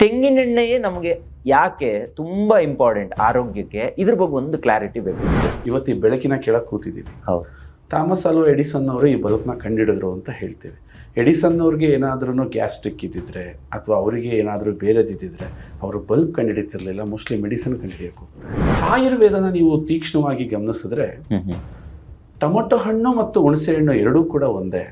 ತೆಂಗಿನೆಣ್ಣೆಯೇ ನಮಗೆ ಯಾಕೆ ತುಂಬಾ ಇಂಪಾರ್ಟೆಂಟ್ ಆರೋಗ್ಯಕ್ಕೆ, ಇದ್ರ ಬಗ್ಗೆ ಒಂದು ಕ್ಲಾರಿಟಿ ಬೇಕು. ಇವತ್ತು ಈ ಬೆಳಕಿನ ಕೆಳಗೆ ಕೂತಿದ್ದೀವಿ. ಹೌದು, ಥಾಮಸ್ ಆಲ್ವಾ ಎಡಿಸನ್ ಅವರು ಈ ಬಲ್ಬ್ನ ಕಂಡಿಡಿದ್ರು ಅಂತ ಹೇಳ್ತೇವೆ. ಎಡಿಸನ್ ಅವ್ರಿಗೆ ಏನಾದ್ರೂ ಗ್ಯಾಸ್ಟ್ರಿಕ್ ಇದ್ದಿದ್ರೆ ಅಥವಾ ಅವರಿಗೆ ಏನಾದರೂ ಬೇರೆದಿದ್ದಿದ್ರೆ ಅವರು ಬಲ್ಬ್ ಕಂಡುಹಿಡಿತಿರ್ಲಿಲ್ಲ, ಮೋಸ್ಟ್ಲಿ ಮೆಡಿಸಿನ್ ಕಂಡುಹಿಡಿಯಬೇಕು. ಆಯುರ್ವೇದನ ನೀವು ತೀಕ್ಷ್ಣವಾಗಿ ಗಮನಿಸಿದ್ರೆ ಟೊಮೊಟೊ ಹಣ್ಣು ಮತ್ತು ಹುಣಸೆ ಹಣ್ಣು ಎರಡೂ ಕೂಡ ಒಂದೇ.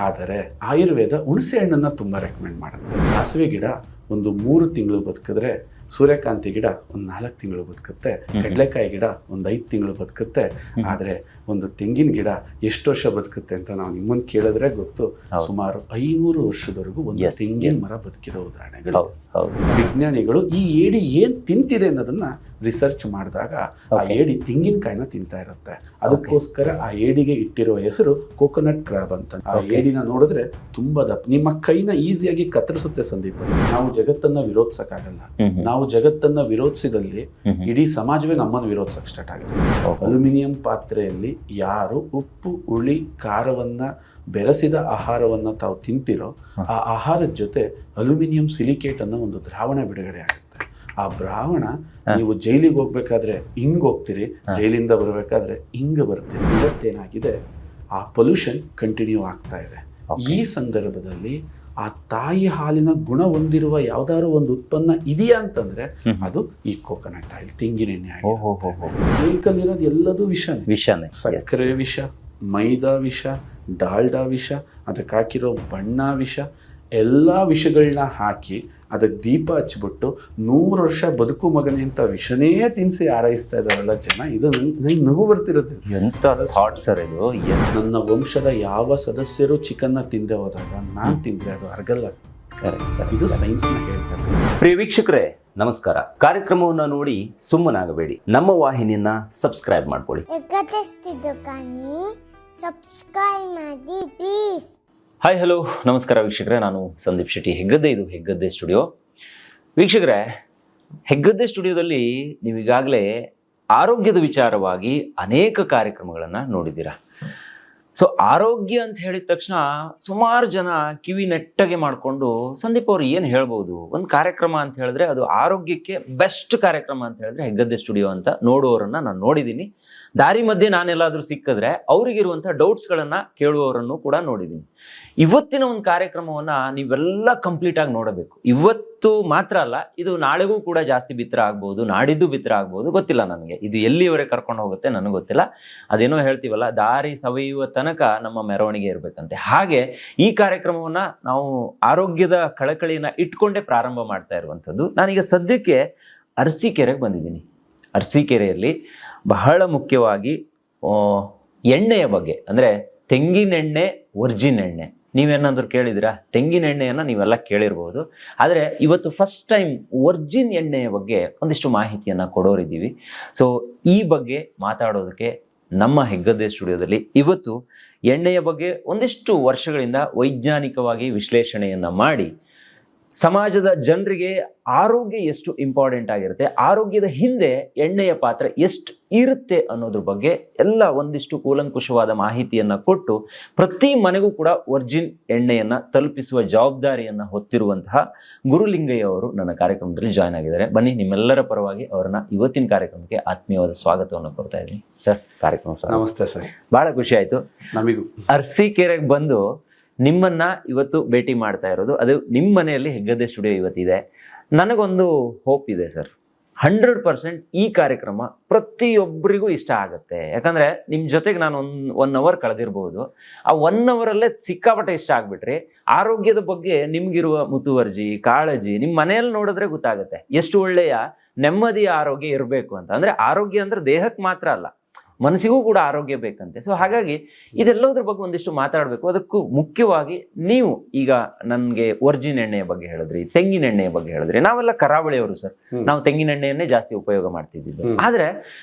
ಆದರೆ ಆಯುರ್ವೇದ ಹುಣಸೆ ಹಣ್ಣನ್ನು ತುಂಬ ರೆಕಮೆಂಡ್ ಮಾಡುತ್ತೆ. ಸಾಸಿವೆ ಗಿಡ ಒಂದು 3 ತಿಂಗಳು ಬದುಕಿದ್ರೆ, ಸೂರ್ಯಕಾಂತಿ ಗಿಡ ಒಂದು 4 ತಿಂಗಳು ಬದುಕುತ್ತೆ, ಕಡಲೆಕಾಯಿ ಗಿಡ ಒಂದು 5 ತಿಂಗಳು ಬದುಕುತ್ತೆ. ಆದರೆ ಒಂದು ತೆಂಗಿನ ಗಿಡ ಎಷ್ಟು ವರ್ಷ ಬದುಕುತ್ತೆ ಅಂತ ನಾವು ನಿಮ್ಮನ್ನು ಕೇಳಿದ್ರೆ ಗೊತ್ತು. ಸುಮಾರು 500 ವರ್ಷದವರೆಗೂ ಒಂದು ತೆಂಗಿನ ಮರ ಬದುಕಿರೋ ಉದಾಹರಣೆಗಳು. ವಿಜ್ಞಾನಿಗಳು ಈ ಏಡಿ ಏನ್ ತಿಂತಿದೆ ಅನ್ನೋದನ್ನ ರಿಸರ್ಚ್ ಮಾಡಿದಾಗ ಆ ಏಡಿ ತೆಂಗಿನಕಾಯಿನ ತಿಂತಾ ಇರುತ್ತೆ. ಅದಕ್ಕೋಸ್ಕರ ಆ ಏಡಿಗೆ ಇಟ್ಟಿರೋ ಹೆಸರು ಕೋಕೋನಟ್ ಕ್ರಾಬ್ ಅಂತ. ಆ ಏಡಿನ ನೋಡಿದ್ರೆ ತುಂಬಾ ದಪ್ಪ, ನಿಮ್ಮ ಕೈನ ಈಸಿಯಾಗಿ ಕತ್ತರಿಸುತ್ತೆ. ಸಂದೀಪ್, ನಾವು ಜಗತ್ತನ್ನ ವಿರೋಧಿಸಕ್ಕಾಗಲ್ಲ. ನಾವು ಜಗತ್ತನ್ನ ವಿರೋಧಿಸಿದಲ್ಲಿ ಇಡೀ ಸಮಾಜವೇ ನಮ್ಮನ್ನು ವಿರೋಧಿಸಕ್ ಸ್ಟಾರ್ಟ್ ಆಗುತ್ತೆ. ಅಲ್ಯೂಮಿನಿಯಂ ಪಾತ್ರೆಯಲ್ಲಿ ಯಾರು ಉಪ್ಪು ಹುಳಿ ಖಾರವನ್ನ ಬೆರೆಸಿದ ಆಹಾರವನ್ನ ತಾವು ತಿಂತಿರೋ ಆ ಆಹಾರದ ಜೊತೆ ಅಲ್ಯೂಮಿನಿಯಂ ಸಿಲಿಕೇಟ್ ಅನ್ನೋ ಒಂದು ದ್ರಾವಣ ಬಿಡುಗಡೆ ಆಗುತ್ತೆ. ಆ ದ್ರಾವಣ ನೀವು ಜೈಲಿಗೆ ಹೋಗ್ಬೇಕಾದ್ರೆ ಹಿಂಗ್ ಹೋಗ್ತೀರಿ, ಜೈಲಿಂದ ಬರಬೇಕಾದ್ರೆ ಹಿಂಗ ಬರ್ತೀರಿ. ಇವತ್ತೇನಾಗಿದೆ, ಆ ಪೊಲ್ಯೂಷನ್ ಕಂಟಿನ್ಯೂ ಆಗ್ತಾ ಇದೆ. ಈ ಸಂದರ್ಭದಲ್ಲಿ ಆ ತಾಯಿ ಹಾಲಿನ ಗುಣ ಹೊಂದಿರುವ ಯಾವ್ದಾದ್ರು ಒಂದು ಉತ್ಪನ್ನ ಇದೆಯಾ ಅಂತಂದ್ರೆ ಅದು ಈ ಕೋಕೋನಟ್ ಆಯಿಲ್, ತೆಂಗಿನೆಣ್ಣೆ ಆಯಿಲ್. ಇರೋದು ಎಲ್ಲದೂ ವಿಷನೇ. ಸಕ್ಕರೆ ವಿಷ, ಮೈದಾ ವಿಷ, ಡಾಲ್ಡಾ ವಿಷ, ಅದಕ್ಕೆ ಹಾಕಿರೋ ಬಣ್ಣ ವಿಷ, ಎಲ್ಲ ವಿಷಗಳನ್ನ ಹಾಕಿ ಅದಕ್ಕೆ ದೀಪ ಹಚ್ಬಿಟ್ಟು 100 ವರ್ಷ ಬದುಕು ಮಗನೇ ಅಂತ ವಿಷನೇ ತಿನ್ಸಿ ಆರೈಸ್ತಾ ಇದಾರಲ್ಲ ಜನ. ಇದು ನಂಗೆ ನಗು ಬರ್ತಿರುತ್ತೆ. ನನ್ನ ವಂಶದ ಯಾವ ಸದಸ್ಯರು ಚಿಕನ್ನ ತಿಂದೆ ಹೋದಾಗ ನಾನ್ ತಿಂದ್ರೆ ಅದು ಅರ್ಗಲ್ಲ. ಇದು ಸೈನ್ಸ್ ನ ಹೇಳ್ತಾರೆ. ಪ್ರಿಯ ವೀಕ್ಷಕರೇ ನಮಸ್ಕಾರ. ಕಾರ್ಯಕ್ರಮವನ್ನ ನೋಡಿ ಸುಮ್ಮನಾಗಬೇಡಿ, ನಮ್ಮ ವಾಹಿನಿಯನ್ನ ಸಬ್ಸ್ಕ್ರೈಬ್ ಮಾಡ್ಕೊಳ್ಳಿ. ಹಾಯ್ ಹಲೋ ನಮಸ್ಕಾರ ವೀಕ್ಷಕರೇ, ನಾನು ಸಂದೀಪ್ ಶೆಟ್ಟಿ, ಹೆಗ್ಗದ್ದೆ. ಇದು ಹೆಗ್ಗದ್ದೆ ಸ್ಟುಡಿಯೋ. ವೀಕ್ಷಕರೇ, ಹೆಗ್ಗದ್ದೆ ಸ್ಟುಡಿಯೋದಲ್ಲಿ ನೀವೀಗಾಗಲೇ ಆರೋಗ್ಯದ ವಿಚಾರವಾಗಿ ಅನೇಕ ಕಾರ್ಯಕ್ರಮಗಳನ್ನು ನೋಡಿದ್ದೀರಾ. ಸೊ ಆರೋಗ್ಯ ಅಂತ ಹೇಳಿದ ತಕ್ಷಣ ಸುಮಾರು ಜನ ಕಿವಿ ನೆಟ್ಟಗೆ ಮಾಡಿಕೊಂಡು ಸಂದೀಪ್ ಅವ್ರು ಏನು ಹೇಳ್ಬೋದು, ಒಂದು ಕಾರ್ಯಕ್ರಮ ಅಂತ ಹೇಳಿದ್ರೆ ಅದು ಆರೋಗ್ಯಕ್ಕೆ ಬೆಸ್ಟ್ ಕಾರ್ಯಕ್ರಮ ಅಂತ ಹೇಳಿದ್ರೆ ಹೆಗ್ಗದ್ದೆ ಸ್ಟುಡಿಯೋ ಅಂತ ನೋಡುವವರನ್ನ ನಾನು ನೋಡಿದ್ದೀನಿ. ದಾರಿ ಮಧ್ಯೆ ನಾನೆಲ್ಲಾದರೂ ಸಿಕ್ಕಿದ್ರೆ ಅವರಿಗಿರುವಂಥ ಡೌಟ್ಸ್ಗಳನ್ನು ಕೇಳುವವರನ್ನು ಕೂಡ ನೋಡಿದ್ದೀನಿ. ಇವತ್ತಿನ ಒಂದು ಕಾರ್ಯಕ್ರಮವನ್ನು ನೀವೆಲ್ಲ ಕಂಪ್ಲೀಟಾಗಿ ನೋಡಬೇಕು. ಇವತ್ತು ಮಾತ್ರ ಅಲ್ಲ, ಇದು ನಾಳೆಗೂ ಕೂಡ ಜಾಸ್ತಿ ಬಿತ್ತರ ಆಗ್ಬೋದು, ನಾಡಿದ್ದು ಬಿತ್ತರ ಆಗ್ಬೋದು, ಗೊತ್ತಿಲ್ಲ ನನಗೆ. ಇದು ಎಲ್ಲಿವರೆಗೆ ಕರ್ಕೊಂಡು ಹೋಗುತ್ತೆ ನನಗೆ ಗೊತ್ತಿಲ್ಲ. ಅದೇನೋ ಹೇಳ್ತೀವಲ್ಲ, ದಾರಿ ಸವೆಯುವ ತನಕ ನಮ್ಮ ಮೆರವಣಿಗೆ ಇರಬೇಕಂತೆ. ಹಾಗೆ ಈ ಕಾರ್ಯಕ್ರಮವನ್ನು ನಾವು ಆರೋಗ್ಯದ ಕಳಕಳಿಯನ್ನು ಇಟ್ಕೊಂಡೇ ಪ್ರಾರಂಭ ಮಾಡ್ತಾ ಇರುವಂಥದ್ದು. ನಾನೀಗ ಸದ್ಯಕ್ಕೆ ಅರಸೀಕೆರೆಗೆ ಬಂದಿದ್ದೀನಿ. ಅರಸೀಕೆರೆಯಲ್ಲಿ ಬಹಳ ಮುಖ್ಯವಾಗಿ ಎಣ್ಣೆಯ ಬಗ್ಗೆ, ಅಂದರೆ ತೆಂಗಿನೆಣ್ಣೆ, ವರ್ಜಿನ್ ಎಣ್ಣೆ. ನೀವೇನಾದರೂ ಕೇಳಿದಿರಾ? ತೆಂಗಿನ ಎಣ್ಣೆಯನ್ನು ನೀವೆಲ್ಲ ಕೇಳಿರ್ಬೋದು. ಆದರೆ ಇವತ್ತು ಫಸ್ಟ್ ಟೈಮ್ ವರ್ಜಿನ್ ಎಣ್ಣೆಯ ಬಗ್ಗೆ ಒಂದಿಷ್ಟು ಮಾಹಿತಿಯನ್ನು ಕೊಡೋರಿದ್ದೀವಿ. ಸೊ ಈ ಬಗ್ಗೆ ಮಾತಾಡೋದಕ್ಕೆ ನಮ್ಮ ಹೆಗ್ಗದ್ದೆ ಸ್ಟುಡಿಯೋದಲ್ಲಿ ಇವತ್ತು ಎಣ್ಣೆಯ ಬಗ್ಗೆ ಒಂದಿಷ್ಟು ವರ್ಷಗಳಿಂದ ವೈಜ್ಞಾನಿಕವಾಗಿ ವಿಶ್ಲೇಷಣೆಯನ್ನು ಮಾಡಿ ಸಮಾಜದ ಜನರಿಗೆ ಆರೋಗ್ಯ ಎಷ್ಟು ಇಂಪಾರ್ಟೆಂಟ್ ಆಗಿರುತ್ತೆ, ಆರೋಗ್ಯದ ಹಿಂದೆ ಎಣ್ಣೆಯ ಪಾತ್ರ ಎಷ್ಟು ಇರುತ್ತೆ ಅನ್ನೋದ್ರ ಬಗ್ಗೆ ಎಲ್ಲ ಒಂದಿಷ್ಟು ಕೂಲಂಕುಷವಾದ ಮಾಹಿತಿಯನ್ನು ಕೊಟ್ಟು ಪ್ರತಿ ಮನೆಗೂ ಕೂಡ ವರ್ಜಿನ್ ಎಣ್ಣೆಯನ್ನು ತಲುಪಿಸುವ ಜವಾಬ್ದಾರಿಯನ್ನು ಹೊತ್ತಿರುವಂತಹ ಗುರುಲಿಂಗಯ್ಯ ಅವರು ನನ್ನ ಕಾರ್ಯಕ್ರಮದಲ್ಲಿ ಜಾಯ್ನ್ ಆಗಿದ್ದಾರೆ. ಬನ್ನಿ, ನಿಮ್ಮೆಲ್ಲರ ಪರವಾಗಿ ಅವರನ್ನ ಇವತ್ತಿನ ಕಾರ್ಯಕ್ರಮಕ್ಕೆ ಆತ್ಮೀಯವಾದ ಸ್ವಾಗತವನ್ನು ಕೊಡ್ತಾ ಇದ್ದೀನಿ. ಸರ್, ಕಾರ್ಯಕ್ರಮ ನಮಸ್ತೆ ಸರ್. ಬಹಳ ಖುಷಿ ಆಯ್ತು. ನಮಗೂ ಅರಸೀಕೆರೆಗೆ ಬಂದು ನಿಮ್ಮನ್ನ ಇವತ್ತು ಭೇಟಿ ಮಾಡ್ತಾ ಇರೋದು, ಅದು ನಿಮ್ಮ ಮನೆಯಲ್ಲಿ ಹೆಗ್ಗದ್ದೆ ಸ್ಟುಡಿಯೋ ಇವತ್ತಿದೆ. ನನಗೊಂದು ಹೋಪ್ ಇದೆ ಸರ್, 100% ಈ ಕಾರ್ಯಕ್ರಮ ಪ್ರತಿಯೊಬ್ಬರಿಗೂ ಇಷ್ಟ ಆಗುತ್ತೆ. ಯಾಕಂದ್ರೆ ನಿಮ್ಮ ಜೊತೆಗೆ ನಾನು ಒನ್ ಅವರ್ ಕಳೆದಿರ್ಬೋದು. ಆ 1 ಅವರಲ್ಲೇ ಸಿಕ್ಕಾಪಟ್ಟೆ ಇಷ್ಟ ಆಗ್ಬಿಟ್ರಿ. ಆರೋಗ್ಯದ ಬಗ್ಗೆ ನಿಮ್ಗಿರುವ ಮುತುವರ್ಜಿ, ಕಾಳಜಿ ನಿಮ್ಮ ಮನೆಯಲ್ಲಿ ನೋಡಿದ್ರೆ ಗೊತ್ತಾಗುತ್ತೆ ಎಷ್ಟು ಒಳ್ಳೆಯ ನೆಮ್ಮದಿಯ ಆರೋಗ್ಯ ಇರಬೇಕು ಅಂತ. ಅಂದ್ರೆ ಆರೋಗ್ಯ ಅಂದ್ರೆ ದೇಹಕ್ಕೆ ಮಾತ್ರ ಅಲ್ಲ, ಮನಸ್ಸಿಗೂ ಕೂಡ ಆರೋಗ್ಯ ಬೇಕಂತೆ. ಸೊ ಹಾಗಾಗಿ ಇದೆಲ್ಲದ್ರ ಬಗ್ಗೆ ಒಂದಿಷ್ಟು ಮಾತಾಡಬೇಕು. ಅದಕ್ಕೂ ಮುಖ್ಯವಾಗಿ ನೀವು ಈಗ ನನಗೆ ವರ್ಜಿನ್ ಎಣ್ಣೆಯ ಬಗ್ಗೆ ಹೇಳಿದ್ರಿ, ತೆಂಗಿನ ಎಣ್ಣೆಯ ಬಗ್ಗೆ ಹೇಳಿದ್ರಿ. ನಾವೆಲ್ಲ ಕರಾವಳಿಯವರು ಸರ್, ನಾವು ತೆಂಗಿನ ಎಣ್ಣೆಯನ್ನೇ ಜಾಸ್ತಿ ಉಪಯೋಗ ಮಾಡ್ತಿದ್ದಿದ್ದು. ಆದ್ರೆ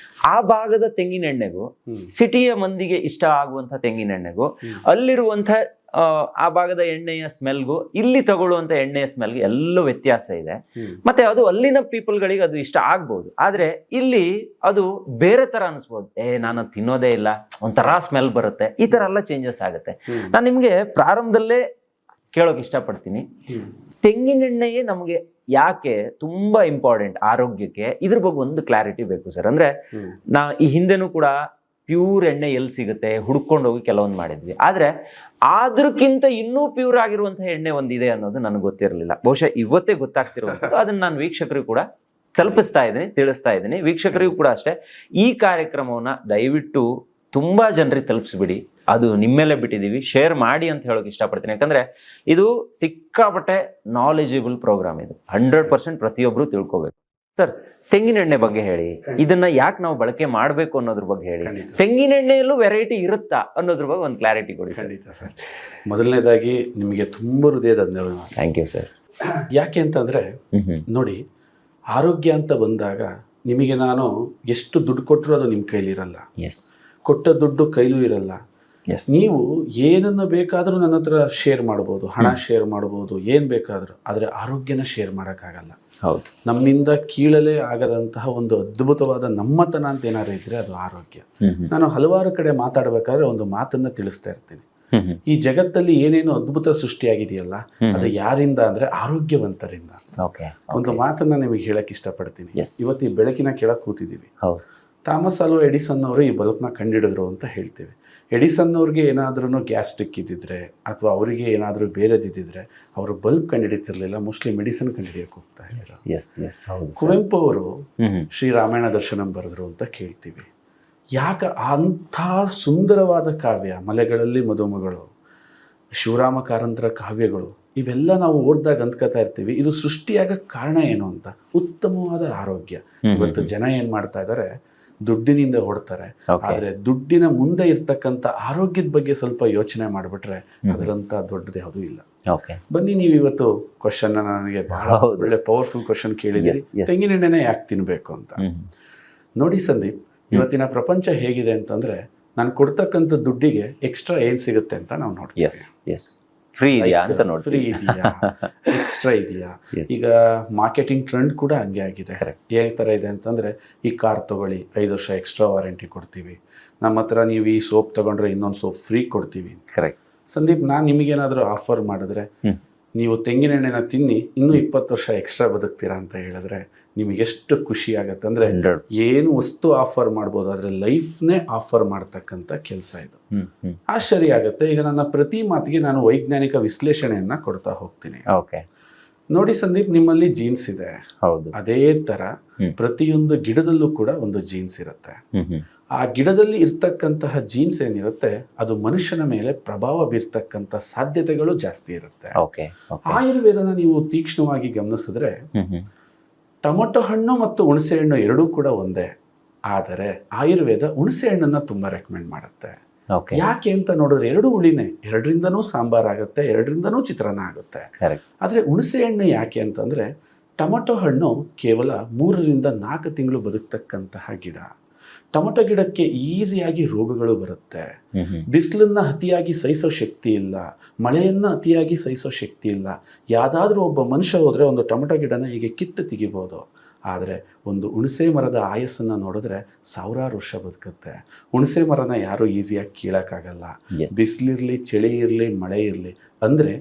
ಆ ಭಾಗದ ತೆಂಗಿನ ಎಣ್ಣೆಗೂ ಸಿಟಿಯ ಮಂದಿಗೆ ಇಷ್ಟ ಆಗುವಂತ ತೆಂಗಿನ ಎಣ್ಣೆಗೂ ಅಲ್ಲಿರುವಂತ ಆ ಭಾಗದ ಎಣ್ಣೆಯ ಸ್ಮೆಲ್ಗೂ ಇಲ್ಲಿ ತಗೊಳ್ಳುವಂತ ಎಣ್ಣೆಯ ಸ್ಮೆಲ್ಗೆ ಎಲ್ಲೋ ವ್ಯತ್ಯಾಸ ಇದೆ. ಮತ್ತೆ ಅದು ಅಲ್ಲಿನ ಪೀಪಲ್ಗಳಿಗೆ ಅದು ಇಷ್ಟ ಆಗ್ಬೋದು, ಆದ್ರೆ ಇಲ್ಲಿ ಅದು ಬೇರೆ ತರ ಅನಿಸ್ಬೋದು. ನಾನು ತಿನ್ನೋದೇ ಇಲ್ಲ, ಒಂಥರ ಸ್ಮೆಲ್ ಬರುತ್ತೆ, ಈ ತರ ಎಲ್ಲ ಚೇಂಜಸ್ ಆಗುತ್ತೆ. ನಾನು ನಿಮ್ಗೆ ಪ್ರಾರಂಭದಲ್ಲೇ ಕೇಳೋಕೆ ಇಷ್ಟಪಡ್ತೀನಿ, ತೆಂಗಿನೆಣ್ಣೆಯೇ ನಮಗೆ ಯಾಕೆ ತುಂಬಾ ಇಂಪಾರ್ಟೆಂಟ್ ಆರೋಗ್ಯಕ್ಕೆ, ಇದ್ರ ಬಗ್ಗೆ ಒಂದು ಕ್ಲಾರಿಟಿ ಬೇಕು ಸರ್. ಅಂದ್ರೆ ಈ ಹಿಂದೆನೂ ಕೂಡ ಪ್ಯೂರ್ ಎಣ್ಣೆ ಎಲ್ಲಿ ಸಿಗುತ್ತೆ ಹುಡ್ಕೊಂಡು ಹೋಗಿ ಕೆಲವೊಂದು ಮಾಡಿದ್ವಿ, ಆದ್ರೆ ಅದಕ್ಕಿಂತ ಇನ್ನೂ ಪ್ಯೂರ್ ಆಗಿರುವಂತಹ ಎಣ್ಣೆ ಒಂದಿದೆ ಅನ್ನೋದು ನನಗೆ ಗೊತ್ತಿರಲಿಲ್ಲ. ಬಹುಶಃ ಇವತ್ತೇ ಗೊತ್ತಾಗ್ತಿರುವಂಥದ್ದು. ಅದನ್ನ ನಾನು ವೀಕ್ಷಕರಿಗೂ ಕೂಡ ತಲುಪಿಸ್ತಾ ಇದ್ದೀನಿ, ತಿಳಿಸ್ತಾ ಇದ್ದೀನಿ. ವೀಕ್ಷಕರಿಗೂ ಕೂಡ ಅಷ್ಟೇ, ಈ ಕಾರ್ಯಕ್ರಮವನ್ನ ದಯವಿಟ್ಟು ತುಂಬಾ ಜನರಿಗೆ ತಲುಪಿಸ್ಬಿಡಿ. ಅದು ನಿಮ್ಮೇಲೆ ಬಿಟ್ಟಿದ್ದೀವಿ, ಶೇರ್ ಮಾಡಿ ಅಂತ ಹೇಳೋಕೆ ಇಷ್ಟಪಡ್ತೀನಿ. ಯಾಕಂದ್ರೆ ಇದು ಸಿಕ್ಕಾಪಟ್ಟೆ ನಾಲೆಜಬಲ್ ಪ್ರೋಗ್ರಾಮ್. ಇದು 100% ಪ್ರತಿಯೊಬ್ರು ತಿಳ್ಕೊಬೇಕು. ಸರ್, ತೆಂಗಿನ ಎಣ್ಣೆ ಬಗ್ಗೆ ಹೇಳಿ, ಇದನ್ನ ಯಾಕೆ ನಾವು ಬಳಕೆ ಮಾಡಬೇಕು ಅನ್ನೋದ್ರ ಬಗ್ಗೆ ಹೇಳಿ. ತೆಂಗಿನ ಎಣ್ಣೆಯಲ್ಲೂ ವೆರೈಟಿ ಇರುತ್ತಾ ಅನ್ನೋದ್ರ ಬಗ್ಗೆ ಒಂದು ಕ್ಲಾರಿಟಿ ಕೊಡಿ. ಖಂಡಿತ ಸರ್. ಮೊದಲನೇದಾಗಿ ನಿಮಗೆ ತುಂಬ ಹೃದಯದ ಧನ್ಯವಾದ. Thank you sir. ಯಾಕೆ ಅಂತಂದ್ರೆ ನೋಡಿ, ಆರೋಗ್ಯ ಅಂತ ಬಂದಾಗ ನಿಮಗೆ ನಾನು ಎಷ್ಟು ದುಡ್ಡು ಕೊಟ್ಟರು ಅದು ನಿಮ್ಮ ಕೈಲಿರಲ್ಲ. ಕೊಟ್ಟ ದುಡ್ಡು ಕೈಲೂ ಇರಲ್ಲ. ನೀವು ಏನನ್ನ ಬೇಕಾದರೂ ನನ್ನ ಹತ್ರ ಶೇರ್ ಮಾಡ್ಬೋದು, ಹಣ ಶೇರ್ ಮಾಡ್ಬೋದು, ಏನ್ ಬೇಕಾದ್ರೂ. ಆದ್ರೆ ಆರೋಗ್ಯನ ಶೇರ್ ಮಾಡೋಕ್ಕಾಗಲ್ಲ. ಹೌದು. ನಮ್ಮಿಂದ ಕೀಳಲೇ ಆಗದಂತಹ ಒಂದು ಅದ್ಭುತವಾದ ನಮ್ಮತನ ಅಂತ ಏನಾದ್ರು ಇದ್ರೆ ಅದು ಆರೋಗ್ಯ. ನಾನು ಹಲವಾರು ಕಡೆ ಮಾತಾಡ್ಬೇಕಾದ್ರೆ ಒಂದು ಮಾತನ್ನ ತಿಳಿಸ್ತಾ ಇರ್ತೀನಿ. ಈ ಜಗತ್ತಲ್ಲಿ ಏನೇನು ಅದ್ಭುತ ಸೃಷ್ಟಿಯಾಗಿದೆಯಲ್ಲ, ಅದು ಯಾರಿಂದ ಅಂದ್ರೆ ಆರೋಗ್ಯವಂತರಿಂದ. ಒಂದು ಮಾತನ್ನ ನಿಮಗೆ ಹೇಳಕ್ ಇಷ್ಟಪಡ್ತೀನಿ. ಇವತ್ತು ಈ ಬೆಳಕಿನ ಕೆಳಗೆ ಕೂತಿದ್ದೀವಿ. ಥಾಮಸ್ ಆಲ್ವಾ ಎಡಿಸನ್ ಅವರು ಈ ಬಲ್ಬ್ನ ಕಂಡಿಡಿದ್ರು ಅಂತ ಹೇಳ್ತೀವಿ. ಎಡಿಸನ್ ಅವ್ರಿಗೆ ಏನಾದ್ರೂ ಗ್ಯಾಸ್ಟ್ರಿಕ್ ಇದ್ದಿದ್ರೆ ಅಥವಾ ಅವರಿಗೆ ಏನಾದರೂ ಬೇರೆದಿದ್ದಿದ್ರೆ ಅವರು ಬಲ್ಬ್ ಕಂಡುಹಿಡಿತಿರ್ಲಿಲ್ಲ, ಮೋಸ್ಟ್ಲಿ ಮೆಡಿಸಿನ್ ಕಂಡುಹಿಡಿಯಕ್ಕೆ ಹೋಗ್ತಾ ಇದ್ರು. ಕುವೆಂಪು ಅವರು ಶ್ರೀ ರಾಮಾಯಣ ದರ್ಶನಂ ಬರೆದ್ರು ಅಂತ ಕೇಳ್ತೀವಿ. ಯಾಕೆ ಅಂಥ ಸುಂದರವಾದ ಕಾವ್ಯ, ಮಲೆಗಳಲ್ಲಿ ಮದುಮಗಳು, ಶಿವರಾಮ ಕಾರಂತರ ಕಾವ್ಯಗಳು, ಇವೆಲ್ಲ ನಾವು ಓದಿದಾಗ ಅಂದ್ಕೋತಾ ಇರ್ತೀವಿ ಇದು ಸೃಷ್ಟಿಯಾಗಕ್ಕೆ ಕಾರಣ ಏನು ಅಂತ. ಉತ್ತಮವಾದ ಆರೋಗ್ಯ. ಇವತ್ತು ಜನ ಏನ್ ಮಾಡ್ತಾ ಇದ್ದಾರೆ, ದುಡ್ಡಿನಿಂದ ಹೊಡ್ತಾರೆ. ಆದ್ರೆ ದುಡ್ಡಿನ ಮುಂದೆ ಇರ್ತಕ್ಕಂಥ ಆರೋಗ್ಯದ ಬಗ್ಗೆ ಸ್ವಲ್ಪ ಯೋಚನೆ ಮಾಡ್ಬಿಟ್ರೆ ಅದರಂತ ದೊಡ್ಡದು ಯಾವುದೂ ಇಲ್ಲ. ಬನ್ನಿ, ನೀವು ಇವತ್ತು ಕ್ವಶನ್ ನನಗೆ ಬಹಳ ಒಳ್ಳೆ ಪವರ್ಫುಲ್ ಕ್ವಶನ್ ಕೇಳಿದ್ದೀರಿ, ತೆಂಗಿನ ಎಣ್ಣೆನೇ ಯಾಕೆ ತಿನ್ಬೇಕು ಅಂತ. ನೋಡಿ ಸಂದೀಪ್, ಇವತ್ತಿನ ಪ್ರಪಂಚ ಹೇಗಿದೆ ಅಂತಂದ್ರೆ, ನಾನು ಕೊಡ್ತಕ್ಕಂಥ ದುಡ್ಡಿಗೆ ಎಕ್ಸ್ಟ್ರಾ ಏನ್ ಸಿಗುತ್ತೆ ಅಂತ ನಾವು ನೋಡ್ತೀವಿ. ಫ್ರೀ ಇದೆಯಾ ಅಂತ ನೋಡಿ, ಫ್ರೀ ಇದೆಯಾ, ಎಕ್ಸ್ಟ್ರಾ ಇದೆಯಾ. ಈಗ ಮಾರ್ಕೆಟಿಂಗ್ ಟ್ರೆಂಡ್ ಕೂಡ ಹಂಗೆ ಆಗಿದೆ. ಯಾವ ತರ ಇದೆ ಅಂತಂದ್ರೆ, ಈ ಕಾರ್ ತಗೊಳ್ಳಿ 5 ವರ್ಷ ಎಕ್ಸ್ಟ್ರಾ ವಾರಂಟಿ ಕೊಡ್ತೀವಿ, ನಮ್ಮ ಹತ್ರ ನೀವು ಈ ಸೋಪ್ ತಗೊಂಡ್ರೆ ಇನ್ನೊಂದು ಸೋಪ್ ಫ್ರೀ ಕೊಡ್ತೀವಿ. ಕರೆಕ್ಟ್ ಸಂದೀಪ್, ನಾನು ನಿಮಗೇನಾದ್ರೂ ಆಫರ್ ಮಾಡಿದ್ರೆ ನೀವು ತೆಂಗಿನ ಎಣ್ಣೆನ ತಿನ್ನಿ ಇನ್ನೂ 20 ವರ್ಷ ಎಕ್ಸ್ಟ್ರಾ ಬದುಕ್ತೀರಾ ಅಂತ ಹೇಳಿದ್ರೆ ನಿಮಗೆ ಎಷ್ಟು ಖುಷಿ ಆಗತ್ತೆ ಅಂದ್ರೆ, ಏನು ವಸ್ತು ಆಫರ್ ಮಾಡ್ಬೋದು, ಆದ್ರೆ ಲೈಫ್ನೇ ಆಫರ್ ಮಾಡ್ತಕ್ಕಂಥ ಕೆಲಸ ಇದು. ಆಶ್ಚರ್ಯ ಆಗತ್ತೆ. ಈಗ ನನ್ನ ಪ್ರತಿ ಮಾತಿಗೆ ನಾನು ವೈಜ್ಞಾನಿಕ ವಿಶ್ಲೇಷಣೆಯನ್ನ ಕೊಡ್ತಾ ಹೋಗ್ತೀನಿ. ನೋಡಿ ಸಂದೀಪ್, ನಿಮ್ಮಲ್ಲಿ ಜೀನ್ಸ್ ಇದೆ. ಹೌದು. ಅದೇ ತರ ಪ್ರತಿಯೊಂದು ಗಿಡದಲ್ಲೂ ಕೂಡ ಒಂದು ಜೀನ್ಸ್ ಇರುತ್ತೆ. ಆ ಗಿಡದಲ್ಲಿ ಇರ್ತಕ್ಕಂತಹ ಜೀನ್ಸ್ ಏನಿರುತ್ತೆ ಅದು ಮನುಷ್ಯನ ಮೇಲೆ ಪ್ರಭಾವ ಬೀರ್ತಕ್ಕಂಥ ಸಾಧ್ಯತೆಗಳು ಜಾಸ್ತಿ ಇರುತ್ತೆ. ಆಯುರ್ವೇದನ ನೀವು ತೀಕ್ಷ್ಣವಾಗಿ ಗಮನಿಸಿದ್ರೆ ಟೊಮೊಟೊ ಹಣ್ಣು ಮತ್ತು ಹುಣಸೆ ಹಣ್ಣು ಎರಡೂ ಕೂಡ ಒಂದೇ. ಆದರೆ ಆಯುರ್ವೇದ ಹುಣಸೆ ಹಣ್ಣನ್ನ ತುಂಬಾ ರೆಕಮೆಂಡ್ ಮಾಡುತ್ತೆ. ಯಾಕೆ ಅಂತ ನೋಡಿದ್ರೆ ಎರಡು ಹುಳಿನೇ, ಎರಡರಿಂದನೂ ಸಾಂಬಾರ್ ಆಗುತ್ತೆ, ಎರಡರಿಂದನೂ ಚಿತ್ರಾನ್ನ ಆಗುತ್ತೆ. ಆದ್ರೆ ಹುಣಸೆ ಹಣ್ಣು ಯಾಕೆ ಅಂತಂದ್ರೆ, ಟೊಮೊಟೊ ಹಣ್ಣು ಕೇವಲ 3 ರಿಂದ 4 ತಿಂಗಳು ಬದುಕ್ತಕ್ಕಂತಹ ಗಿಡ. ಟೊಮೊಟೊ ಗಿಡಕ್ಕೆ ಈಸಿಯಾಗಿ ರೋಗಗಳು ಬರುತ್ತೆ. ಬಿಸಿಲನ್ನ ಅತಿಯಾಗಿ ಸಹಿಸೋ ಶಕ್ತಿ ಇಲ್ಲ, ಮಳೆಯನ್ನ ಅತಿಯಾಗಿ ಸಹಿಸೋ ಶಕ್ತಿ ಇಲ್ಲ. ಯಾವ್ದಾದ್ರೂ ಒಬ್ಬ ಮನುಷ್ಯ ಹೋದ್ರೆ ಒಂದು ಟೊಮೊಟೊ ಗಿಡನ ಹೀಗೆ ಕಿತ್ತು ತೆಗಿಬೋದು. ಆದರೆ ಒಂದು ಹುಣಸೆ ಮರದ ಆಯಸ್ಸನ್ನ ನೋಡಿದ್ರೆ 1000 ವರ್ಷ ಬದುಕುತ್ತೆ. ಹುಣಸೆ ಮರನ ಯಾರು ಈಸಿಯಾಗಿ ಕೀಳಕ್ಕಾಗಲ್ಲ. ಬಿಸಿಲಿರ್ಲಿ, ಚಳಿ ಇರಲಿ, ಮಳೆ ಇರಲಿ. ಅಂದ್ರೆ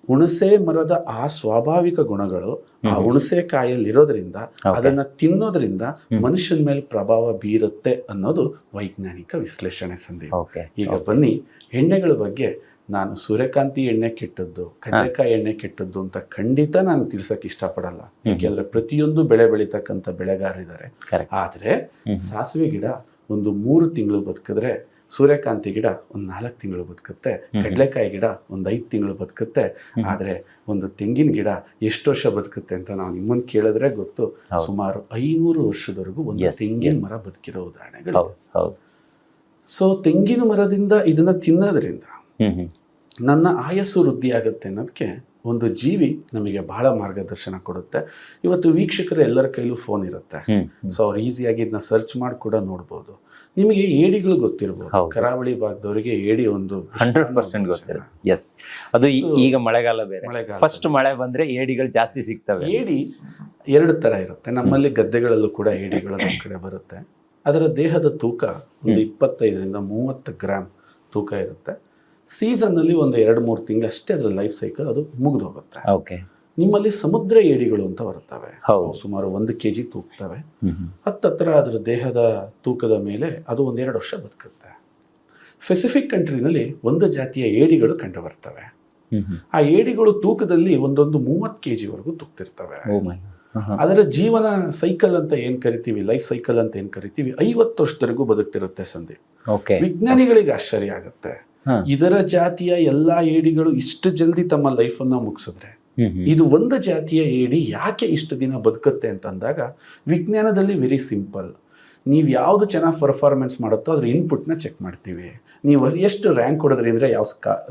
ಹುಣಸೆ ಮರದ ಆ ಸ್ವಾಭಾವಿಕ ಗುಣಗಳು ಆ ಹುಣಸೆ ಕಾಯಲ್ಲಿ ಇರೋದ್ರಿಂದ ಅದನ್ನ ತಿನ್ನೋದ್ರಿಂದ ಮನುಷ್ಯನ ಮೇಲೆ ಪ್ರಭಾವ ಬೀರುತ್ತೆ ಅನ್ನೋದು ವೈಜ್ಞಾನಿಕ ವಿಶ್ಲೇಷಣೆ ಸಂದೀಪ್. ಈಗ ಬನ್ನಿ, ಎಣ್ಣೆಗಳ ಬಗ್ಗೆ ನಾನು ಸೂರ್ಯಕಾಂತಿ ಎಣ್ಣೆ ಕೆಟ್ಟದ್ದು, ಕಡಲೆಕಾಯಿ ಎಣ್ಣೆ ಕೆಟ್ಟದ್ದು ಅಂತ ಖಂಡಿತ ನಾನು ತಿಳ್ಸಕ್ ಇಷ್ಟಪಡಲ್ಲ. ಯಾಕೆಂದ್ರೆ ಪ್ರತಿಯೊಂದು ಬೆಳೆ ಬೆಳೀತಕ್ಕಂಥ ಬೆಳೆಗಾರರಿದ್ದಾರೆ. ಆದ್ರೆ ಸಾಸಿವೆ ಗಿಡ ಒಂದು 3 ತಿಂಗಳು ಬದುಕಿದ್ರೆ, ಸೂರ್ಯಕಾಂತಿ ಗಿಡ ಒಂದು 4 ತಿಂಗಳು ಬದುಕುತ್ತೆ, ಕಡಲೆಕಾಯಿ ಗಿಡ ಒಂದು 5 ತಿಂಗಳು ಬದುಕುತ್ತೆ. ಆದ್ರೆ ಒಂದು ತೆಂಗಿನ ಗಿಡ ಎಷ್ಟು ವರ್ಷ ಬದುಕುತ್ತೆ ಅಂತ ನಾವು ನಿಮ್ಮನ್ನು ಕೇಳಿದ್ರೆ ಗೊತ್ತು. ಸುಮಾರು 500 ವರ್ಷದವರೆಗೂ ಒಂದು ತೆಂಗಿನ ಮರ ಬದುಕಿರೋ ಉದಾಹರಣೆಗಳು. ಸೊ ತೆಂಗಿನ ಮರದಿಂದ ಇದನ್ನ ತಿನ್ನೋದ್ರಿಂದ ನನ್ನ ಆಯಸ್ಸು ವೃದ್ಧಿ ಆಗುತ್ತೆ ಅನ್ನೋದಕ್ಕೆ ಒಂದು ಜೀವಿ ನಮಗೆ ಬಹಳ ಮಾರ್ಗದರ್ಶನ ಕೊಡುತ್ತೆ. ಇವತ್ತು ವೀಕ್ಷಕರು ಎಲ್ಲರ ಕೈಲೂ ಫೋನ್ ಇರುತ್ತೆ. ಸೊ ಅವ್ರು ಈಸಿಯಾಗಿ ಇದನ್ನ ಸರ್ಚ್ ಮಾಡಿ ಕೂಡ ನೋಡ್ಬೋದು. ನಿಮಗೆ ಏಡಿಗಳು ಗೊತ್ತಿರ್ಬೋದು. ಕರಾವಳಿ ಭಾಗದವರಿಗೆ ಏಡಿ ಒಂದು 100% ಗೊತ್ತಿರುತ್ತೆ. ಅದು ಈಗ ಮಳೆಗಾಲ ಬೇರೆ, ಫಸ್ಟ್ ಮಳೆ ಬಂದ್ರೆ ಏಡಿಗಳು ಜಾಸ್ತಿ ಸಿಗ್ತವೆ. ಏಡಿ 2 ತರ ಇರುತ್ತೆ. ನಮ್ಮಲ್ಲಿ ಗದ್ದೆಗಳಲ್ಲೂ ಕೂಡ ಏಡಿಗಳು ನಮ್ಮ ಕಡೆ ಬರುತ್ತೆ. ಅದರ ದೇಹದ ತೂಕ ಒಂದು 25 ರಿಂದ 30 ಗ್ರಾಮ್ ತೂಕ ಇರುತ್ತೆ. ಸೀಸನ್ ಅಲ್ಲಿ ಒಂದು 2-3 ತಿಂಗಳು ಅಷ್ಟೇ ಅದರ ಲೈಫ್ ಸೈಕಲ್, ಅದು ಮುಗಿದು ಹೋಗುತ್ತೆ. ನಿಮ್ಮಲ್ಲಿ ಸಮುದ್ರ ಏಡಿಗಳು ಅಂತ ಬರ್ತವೆ. ಹೌದು. ಅವು ಸುಮಾರು 1 kg ತೂಗ್ತವೆ. ಹ್ಮ್. ಹತ್ತತ್ರ ಅದರ ದೇಹದ ತೂಕದ ಮೇಲೆ ಅದು 1-2 ವರ್ಷ ಬದುಕುತ್ತೆ. ಪೆಸಿಫಿಕ್ ಕಂಟ್ರಿನಲ್ಲಿ ಒಂದು ಜಾತಿಯ ಏಡಿಗಳು ಕಂಡು ಬರ್ತವೆ. ಆ ಏಡಿಗಳು ತೂಕದಲ್ಲಿ ಒಂದೊಂದು 30 kg ವರೆಗೂ ತೂಗ್ತಿರ್ತವೆ. ಅದರ ಜೀವನ ಸೈಕಲ್ ಅಂತ ಏನ್ ಕರಿತೀವಿ, ಲೈಫ್ ಸೈಕಲ್ ಅಂತ ಏನ್ ಕರಿತೀವಿ, 50 ವರ್ಷದವರೆಗೂ ಬದುಕ್ತಿರುತ್ತೆ ಸಂದೀಪ್. ವಿಜ್ಞಾನಿಗಳಿಗೆ ಆಶ್ಚರ್ಯ ಆಗುತ್ತೆ, ಇದರ ಜಾತಿಯ ಎಲ್ಲಾ ಏಡಿಗಳು ಇಷ್ಟು ಜಲ್ದಿ ತಮ್ಮ ಲೈಫ್ ಅನ್ನ ಮುಗಿಸಿದ್ರೆ ಇದು ಒಂದು ಜಾತಿಯ ಏಡಿ ಯಾಕೆ ಇಷ್ಟು ದಿನ ಬದುಕುತ್ತೆ ಅಂತ ಅಂದಾಗ ವಿಜ್ಞಾನದಲ್ಲಿ ವೆರಿ ಸಿಂಪಲ್. ನೀವು ಯಾವುದು ಚೆನ್ನಾಗಿ ಪರ್ಫಾರ್ಮೆನ್ಸ್ ಮಾಡುತ್ತೋ ಅದ್ರ ಇನ್ಪುಟ್ನ ಚೆಕ್ ಮಾಡ್ತೀವಿ. ನೀವು ಎಷ್ಟು ರ್ಯಾಂಕ್ ಕೊಡೋದ್ರಿ ಅಂದ್ರೆ ಯಾವ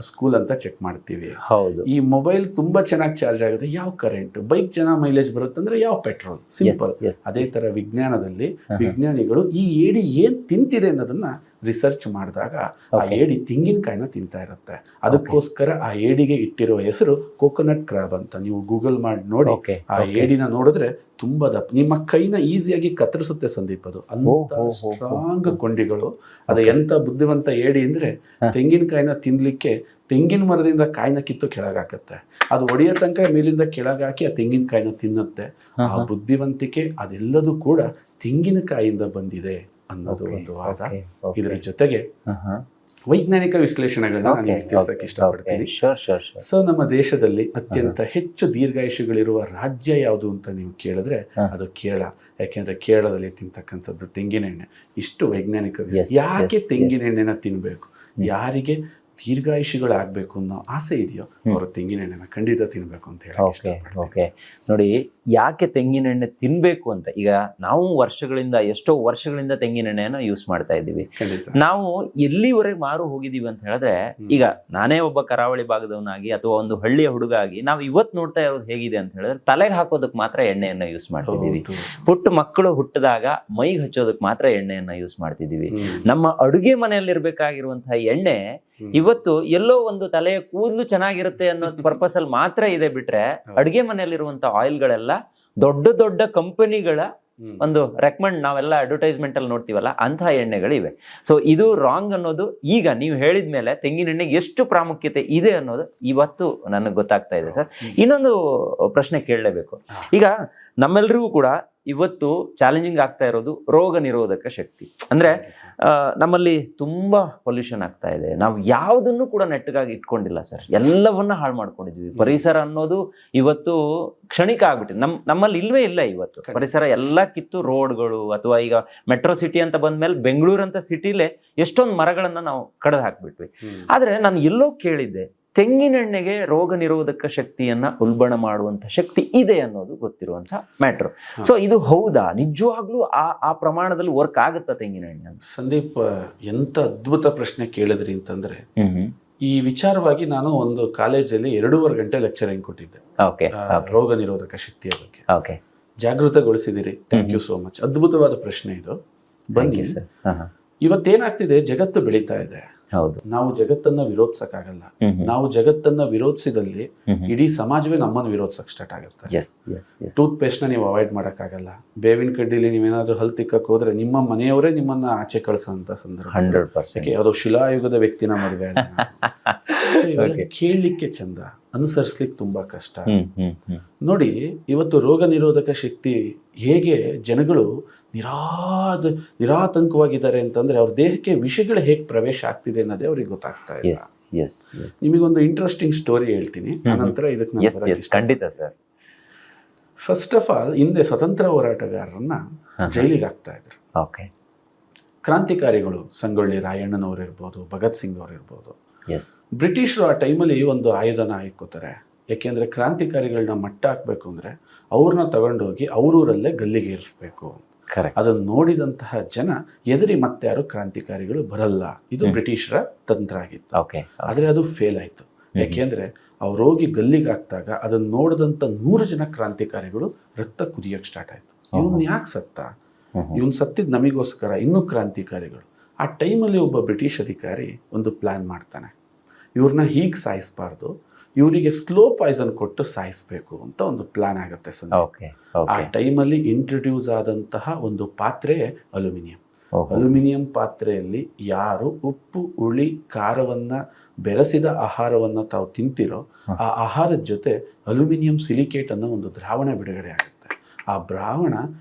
ಸ್ಕೂಲ್ ಅಂತ ಚೆಕ್ ಮಾಡ್ತೀವಿ. ಹೌದು. ಈ ಮೊಬೈಲ್ ತುಂಬಾ ಚೆನ್ನಾಗಿ ಚಾರ್ಜ್ ಆಗುತ್ತೆ, ಯಾವ ಕರೆಂಟ್. ಬೈಕ್ ಚೆನ್ನಾಗಿ ಮೈಲೇಜ್ ಬರುತ್ತೆ ಅಂದ್ರೆ ಯಾವ ಪೆಟ್ರೋಲ್. ಸಿಂಪಲ್. ಅದೇ ತರ ವಿಜ್ಞಾನದಲ್ಲಿ ವಿಜ್ಞಾನಿಗಳು ಈ ಏಡಿ ಏನ್ ತಿಂತಿದೆ ಅನ್ನೋದನ್ನ ರಿಸರ್ಚ್ ಮಾಡಿದಾಗ ಆ ಏಡಿ ತೆಂಗಿನಕಾಯಿನ ತಿಂತಾ ಇರುತ್ತೆ. ಅದಕ್ಕೋಸ್ಕರ ಆ ಏಡಿಗೆ ಇಟ್ಟಿರೋ ಹೆಸರು ಕೋಕೋನಟ್ ಕ್ರಾಬ್ ಅಂತ. ನೀವು ಗೂಗಲ್ ಮಾಡಿ ನೋಡಿ, ಆ ಏಡಿನ ನೋಡಿದ್ರೆ ತುಂಬಾ ದಪ್ಪ, ನಿಮ್ಮ ಕೈನ ಈಸಿಯಾಗಿ ಕತ್ತರಿಸುತ್ತೆ ಸಂದೀಪ್. ಅದು ಅಂತ ಸ್ಟ್ರಾಂಗ್ ಕೊಂಡಿಗಳು. ಅದು ಎಂತ ಬುದ್ಧಿವಂತ ಏಡಿ ಅಂದ್ರೆ ತೆಂಗಿನಕಾಯಿನ ತಿನ್ಲಿಕ್ಕೆ ತೆಂಗಿನ ಮರದಿಂದ ಕಾಯಿನ ಕಿತ್ತು ಕೆಳಗಾಕತ್ತೆ. ಅದು ಒಡೆಯ ತನಕ ಮೇಲಿಂದ ಕೆಳಗಾಕಿ ಆ ತೆಂಗಿನಕಾಯಿನ ತಿನ್ನುತ್ತೆ. ಆ ಬುದ್ಧಿವಂತಿಕೆ ಅದೆಲ್ಲದೂ ಕೂಡ ತೆಂಗಿನಕಾಯಿಯಿಂದ ಬಂದಿದೆ ಅನ್ನೋದು ಒಂದು ವಾದ. ಇದರ ಜೊತೆಗೆ ವೈಜ್ಞಾನಿಕ ವಿಶ್ಲೇಷಣೆಗಳನ್ನ ನಾನು ತಿಳಿಸಕ್ಕೆ ಇಷ್ಟಪಡ್ತೀನಿ. ಸೊ ನಮ್ಮ ದೇಶದಲ್ಲಿ ಅತ್ಯಂತ ಹೆಚ್ಚು ದೀರ್ಘಾಯುಷಿಗಳಿರುವ ರಾಜ್ಯ ಯಾವುದು ಅಂತ ನೀವು ಕೇಳಿದ್ರೆ ಅದು ಕೇರಳ. ಯಾಕೆಂದ್ರೆ ಕೇರಳದಲ್ಲಿ ತಿಂತಕ್ಕಂಥದ್ದು ತೆಂಗಿನೆಣ್ಣೆ. ಇಷ್ಟು ವೈಜ್ಞಾನಿಕ ಯಾಕೆ ತೆಂಗಿನೆಣ್ಣೆನ ತಿನ್ಬೇಕು, ಯಾರಿಗೆ ದೀರ್ಘಾಯುಷಿಗಳಾಗಬೇಕು ಅನ್ನೋ ಆಸೆ ಇದೆಯೋ ಅವರು ತೆಂಗಿನೆಣ್ಣೆನ ಖಂಡಿತ ತಿನ್ಬೇಕು ಅಂತ ಹೇಳಿ. ನೋಡಿ, ಯಾಕೆ ತೆಂಗಿನೆಣ್ಣೆ ತಿನ್ಬೇಕು ಅಂತ. ಈಗ ನಾವು ಎಷ್ಟೋ ವರ್ಷಗಳಿಂದ ತೆಂಗಿನೆಣ್ಣೆಯನ್ನು ಯೂಸ್ ಮಾಡ್ತಾ ಇದ್ದೀವಿ. ನಾವು ಎಲ್ಲಿವರೆಗೆ ಮಾರು ಹೋಗಿದೀವಿ ಅಂತ ಹೇಳಿದ್ರೆ, ಈಗ ನಾನೇ ಒಬ್ಬ ಕರಾವಳಿ ಭಾಗದವನಾಗಿ ಅಥವಾ ಒಂದು ಹಳ್ಳಿಯ ಹುಡುಗ ಆಗಿ ನಾವು ಇವತ್ತು ನೋಡ್ತಾ ಇರೋದು ಹೇಗಿದೆ ಅಂತ ಹೇಳಿದ್ರೆ, ತಲೆಗೆ ಹಾಕೋದಕ್ಕೆ ಮಾತ್ರ ಎಣ್ಣೆಯನ್ನ ಯೂಸ್ ಮಾಡ್ತಿದ್ದೀವಿ. ಪುಟ್ಟ ಮಕ್ಕಳು ಹುಟ್ಟಿದಾಗ ಮೈಗೆ ಹಚ್ಚೋದಕ್ಕೆ ಮಾತ್ರ ಎಣ್ಣೆಯನ್ನ ಯೂಸ್ ಮಾಡ್ತಿದ್ದೀವಿ. ನಮ್ಮ ಅಡುಗೆ ಮನೆಯಲ್ಲಿರ್ಬೇಕಾಗಿರುವಂತಹ ಎಣ್ಣೆ ಇವತ್ತು ಎಲ್ಲೋ ಒಂದು ತಲೆಯ ಕೂದಲು ಚೆನ್ನಾಗಿರುತ್ತೆ ಅನ್ನೋ ಪರ್ಪಸ್ ಅಲ್ಲಿ ಮಾತ್ರ ಇದೆ ಬಿಟ್ರೆ, ಅಡುಗೆ ಮನೆಯಲ್ಲಿರುವಂತ ಆಯಿಲ್ಗಳೆಲ್ಲ ದೊಡ್ಡ ದೊಡ್ಡ ಕಂಪನಿಗಳ ಒಂದು ರೆಕಮೆಂಡ್, ನಾವೆಲ್ಲ ಅಡ್ವರ್ಟೈಸ್ಮೆಂಟ್ ಅಲ್ಲಿ ನೋಡ್ತೀವಲ್ಲ ಅಂತಹ ಎಣ್ಣೆಗಳಿವೆ. ಸೊ ಇದು ರಾಂಗ್ ಅನ್ನೋದು ಈಗ ನೀವು ಹೇಳಿದ್ಮೇಲೆ ತೆಂಗಿನೆಣ್ಣೆಗೆ ಎಷ್ಟು ಪ್ರಾಮುಖ್ಯತೆ ಇದೆ ಅನ್ನೋದು ಇವತ್ತು ನನಗೆ ಗೊತ್ತಾಗ್ತಾ ಇದೆ ಸರ್. ಇನ್ನೊಂದು ಪ್ರಶ್ನೆ ಕೇಳಲೇಬೇಕು. ಈಗ ನಮ್ಮೆಲ್ಲರಿಗೂ ಕೂಡ ಇವತ್ತು ಚಾಲೆಂಜಿಂಗ್ ಆಗ್ತಾ ಇರೋದು ರೋಗ ನಿರೋಧಕ ಶಕ್ತಿ. ಅಂದ್ರೆ ನಮ್ಮಲ್ಲಿ ತುಂಬಾ ಪೊಲ್ಯೂಷನ್ ಆಗ್ತಾ ಇದೆ. ನಾವು ಯಾವುದನ್ನು ಕೂಡ ನೆಟ್ಟಗಾಗಿ ಇಟ್ಕೊಂಡಿಲ್ಲ ಸರ್, ಎಲ್ಲವನ್ನ ಹಾಳು ಮಾಡ್ಕೊಂಡಿದ್ವಿ. ಪರಿಸರ ಅನ್ನೋದು ಇವತ್ತು ಕ್ಷಣಿಕ ಆಗ್ಬಿಟ್ಟಿದೆ. ನಮ್ಮಲ್ಲಿ ಇಲ್ವೇ ಇಲ್ಲ ಇವತ್ತು ಪರಿಸರ. ಎಲ್ಲ ಕಿತ್ತು ರೋಡ್ಗಳು, ಅಥವಾ ಈಗ ಮೆಟ್ರೋ ಸಿಟಿ ಅಂತ ಬಂದ್ಮೇಲೆ ಬೆಂಗಳೂರು ಅಂತ ಸಿಟಿಲೇ ಎಷ್ಟೊಂದು ಮರಗಳನ್ನ ನಾವು ಕಡ್ದು ಹಾಕ್ಬಿಟ್ವಿ. ಆದ್ರೆ ನಾನು ಎಲ್ಲೋ ಕೇಳಿದ್ದೆ, ತೆಂಗಿನೆಣ್ಣೆಗೆ ರೋಗ ನಿರೋಧಕ ಶಕ್ತಿಯನ್ನ ಉಲ್ಬಣ ಮಾಡುವಂತ ಶಕ್ತಿ ಇದೆ ಅನ್ನೋದು ಗೊತ್ತಿರುವಂತ ಮ್ಯಾಟ್ರು. ಸೊ ಇದು ಹೌದಾ, ನಿಜವಾಗ್ಲೂ ಆ ಪ್ರಮಾಣದಲ್ಲಿ ವರ್ಕ್ ಆಗುತ್ತಾ ತೆಂಗಿನೆಣ್ಣೆ? ಸಂದೀಪ್, ಎಂತ ಅದ್ಭುತ ಪ್ರಶ್ನೆ ಕೇಳಿದ್ರಿ ಅಂತಂದ್ರೆ, ಈ ವಿಚಾರವಾಗಿ ನಾನು ಒಂದು ಕಾಲೇಜಲ್ಲಿ 2.5 ಗಂಟೆ ಲೆಕ್ಚರಿಂಗ್ ಕೊಟ್ಟಿದ್ದೆ ರೋಗ ನಿರೋಧಕ ಶಕ್ತಿಯ ಬಗ್ಗೆ. ಜಾಗೃತಗೊಳಿಸಿದಿರಿ, ಥ್ಯಾಂಕ್ ಯು ಸೋ ಮಚ್. ಅದ್ಭುತವಾದ ಪ್ರಶ್ನೆ ಇದು. ಬನ್ನಿ, ಇವತ್ತೇನಾಗ್ತಿದೆ, ಜಗತ್ತು ಬೆಳೀತಾ ಇದೆ. ನಾವು ಜಗತ್ತನ್ನ ವಿರೋಧಿಸಕ್ಕಾಗಲ್ಲ. ನಾವು ಜಗತ್ತನ್ನ ವಿರೋಧಿಸಿದಲ್ಲಿ ಇಡೀ ಸಮಾಜವೇ ನಮ್ಮನ್ನು ವಿರೋಧಿಸಕ್ ಸ್ಟಾರ್ಟ್ ಆಗುತ್ತೆ. ಟೂತ್ ಪೇಸ್ಟ್ ನ ನೀವು ಅವಾಯ್ಡ್ ಮಾಡಕ್ಕಾಗಲ್ಲ. ಬೇವಿನ ಕಡ್ಡಿಲಿ ನೀವೇನಾದ್ರೂ ಹಲ್ ತಿಕ್ಕಕ್ ಹೋದ್ರೆ ನಿಮ್ಮ ಮನೆಯವರೇ ನಿಮ್ಮನ್ನ ಆಚೆ ಕಳಿಸೋಂತ ಸಂದರ್ಭ. 100%. ಅದು ಶಿಲಾಯುಗದ ವ್ಯಕ್ತಿನ ಮದುವೆ. ಕೇಳಲಿಕ್ಕೆ ಚಂದ, ಅನುಸರಿಸ್ಲಿಕ್ಕೆ ತುಂಬಾ ಕಷ್ಟ. ನೋಡಿ, ಇವತ್ತು ರೋಗ ನಿರೋಧಕ ಶಕ್ತಿ ಹೇಗೆ ಜನಗಳು ನಿರಾತಂಕವಾಗಿದ್ದಾರೆ ಅಂತಂದ್ರೆ, ಅವ್ರ ದೇಹಕ್ಕೆ ವಿಷಗಳು ಹೇಗೆ ಪ್ರವೇಶ ಆಗ್ತಿದೆ ಅನ್ನೋದೇ ಅವ್ರಿಗೆ ಗೊತ್ತಾಗ್ತಾ ಇದೆ. ನಿಮಗೊಂದು ಇಂಟ್ರೆಸ್ಟಿಂಗ್ ಸ್ಟೋರಿ ಹೇಳ್ತೀನಿ, ಆನಂತರ ಇದಕ್ಕೆ ಖಂಡಿತ ಸರ್. ಫಸ್ಟ್ ಆಫ್ ಆಲ್, ಹಿಂದೆ ಸ್ವತಂತ್ರ ಹೋರಾಟಗಾರರನ್ನ ಜೈಲಿಗೆ ಹಾಕ್ತಾ ಇದ್ರು. ಕ್ರಾಂತಿಕಾರಿಗಳು, ಸಂಗೊಳ್ಳಿ ರಾಯಣ್ಣನವ್ರು ಇರ್ಬೋದು, ಭಗತ್ ಸಿಂಗ್ ಅವ್ರು ಇರ್ಬೋದು. ಬ್ರಿಟಿಷರು ಆ ಟೈಮಲ್ಲಿ ಒಂದು ಆಯುಧನ ಹಾಕೋತಾರೆ. ಯಾಕೆಂದ್ರೆ ಕ್ರಾಂತಿಕಾರಿಗಳನ್ನ ಮಟ್ಟ ಹಾಕ್ಬೇಕು ಅಂದ್ರೆ ಅವ್ರನ್ನ ತಗೊಂಡೋಗಿ ಅವ್ರೂರಲ್ಲೇ ಗಲ್ಲಿಗೆ ಏರಿಸ್ಬೇಕು. ಅದನ್ನು ನೋಡಿದಂತಹ ಜನ ಎದುರಿ ಮತ್ತೆ ಯಾರು ಕ್ರಾಂತಿಕಾರಿಗಳು ಬರಲ್ಲ. ಇದು ಬ್ರಿಟಿಷರ ತಂತ್ರ ಆಗಿತ್ತು. ಆದ್ರೆ ಅದು ಫೇಲ್ ಆಯ್ತು. ಯಾಕೆಂದ್ರೆ ಅವ್ರು ಹೋಗಿ ಗಲ್ಲಿಗೆ ಹಾಕ್ದಾಗ ಅದನ್ನ ನೋಡಿದಂತ 100 ಜನ ಕ್ರಾಂತಿಕಾರಿಗಳು ರಕ್ತ ಕುದಿಯಕ್ ಸ್ಟಾರ್ಟ್ ಆಯ್ತು. ಇವನ್ ಯಾಕೆ ಸತ್ತ, ಇವನ್ ಸತ್ತಿದ್ ನಮಿಗೋಸ್ಕರ, ಇನ್ನೂ ಕ್ರಾಂತಿಕಾರಿಗಳು. ಆ ಟೈಮಲ್ಲಿ ಒಬ್ಬ ಬ್ರಿಟಿಷ್ ಅಧಿಕಾರಿ ಒಂದು ಪ್ಲಾನ್ ಮಾಡ್ತಾನೆ. ಇವ್ರನ್ನ ಹೀಗೆ ಸಾಯಿಸಬಾರ್ದು, ಇವರಿಗೆ ಸ್ಲೋ ಪಾಯ್ಸನ್ ಕೊಟ್ಟು ಸಾಯಿಸ್ಬೇಕು ಅಂತ ಒಂದು ಪ್ಲಾನ್ ಆಗುತ್ತೆ. ಆ ಟೈಮಲ್ಲಿ ಇಂಟ್ರೊಡ್ಯೂಸ್ ಆದಂತಹ ಒಂದು ಪಾತ್ರೆ ಅಲ್ಯೂಮಿನಿಯಂ. ಅಲ್ಯೂಮಿನಿಯಂ ಪಾತ್ರೆಯಲ್ಲಿ ಯಾರು ಉಪ್ಪು ಹುಳಿ ಖಾರವನ್ನು ಬೆರೆಸಿದ ಆಹಾರವನ್ನು ತಾವು ತಿಂತಿರೋ ಆ ಆಹಾರದ ಜೊತೆ ಅಲ್ಯೂಮಿನಿಯಂ ಸಿಲಿಕೇಟ್ ಅನ್ನೋ ಒಂದು ದ್ರಾವಣ ಬಿಡುಗಡೆ ಆಗುತ್ತೆ. ಆ ದ್ರಾವಣ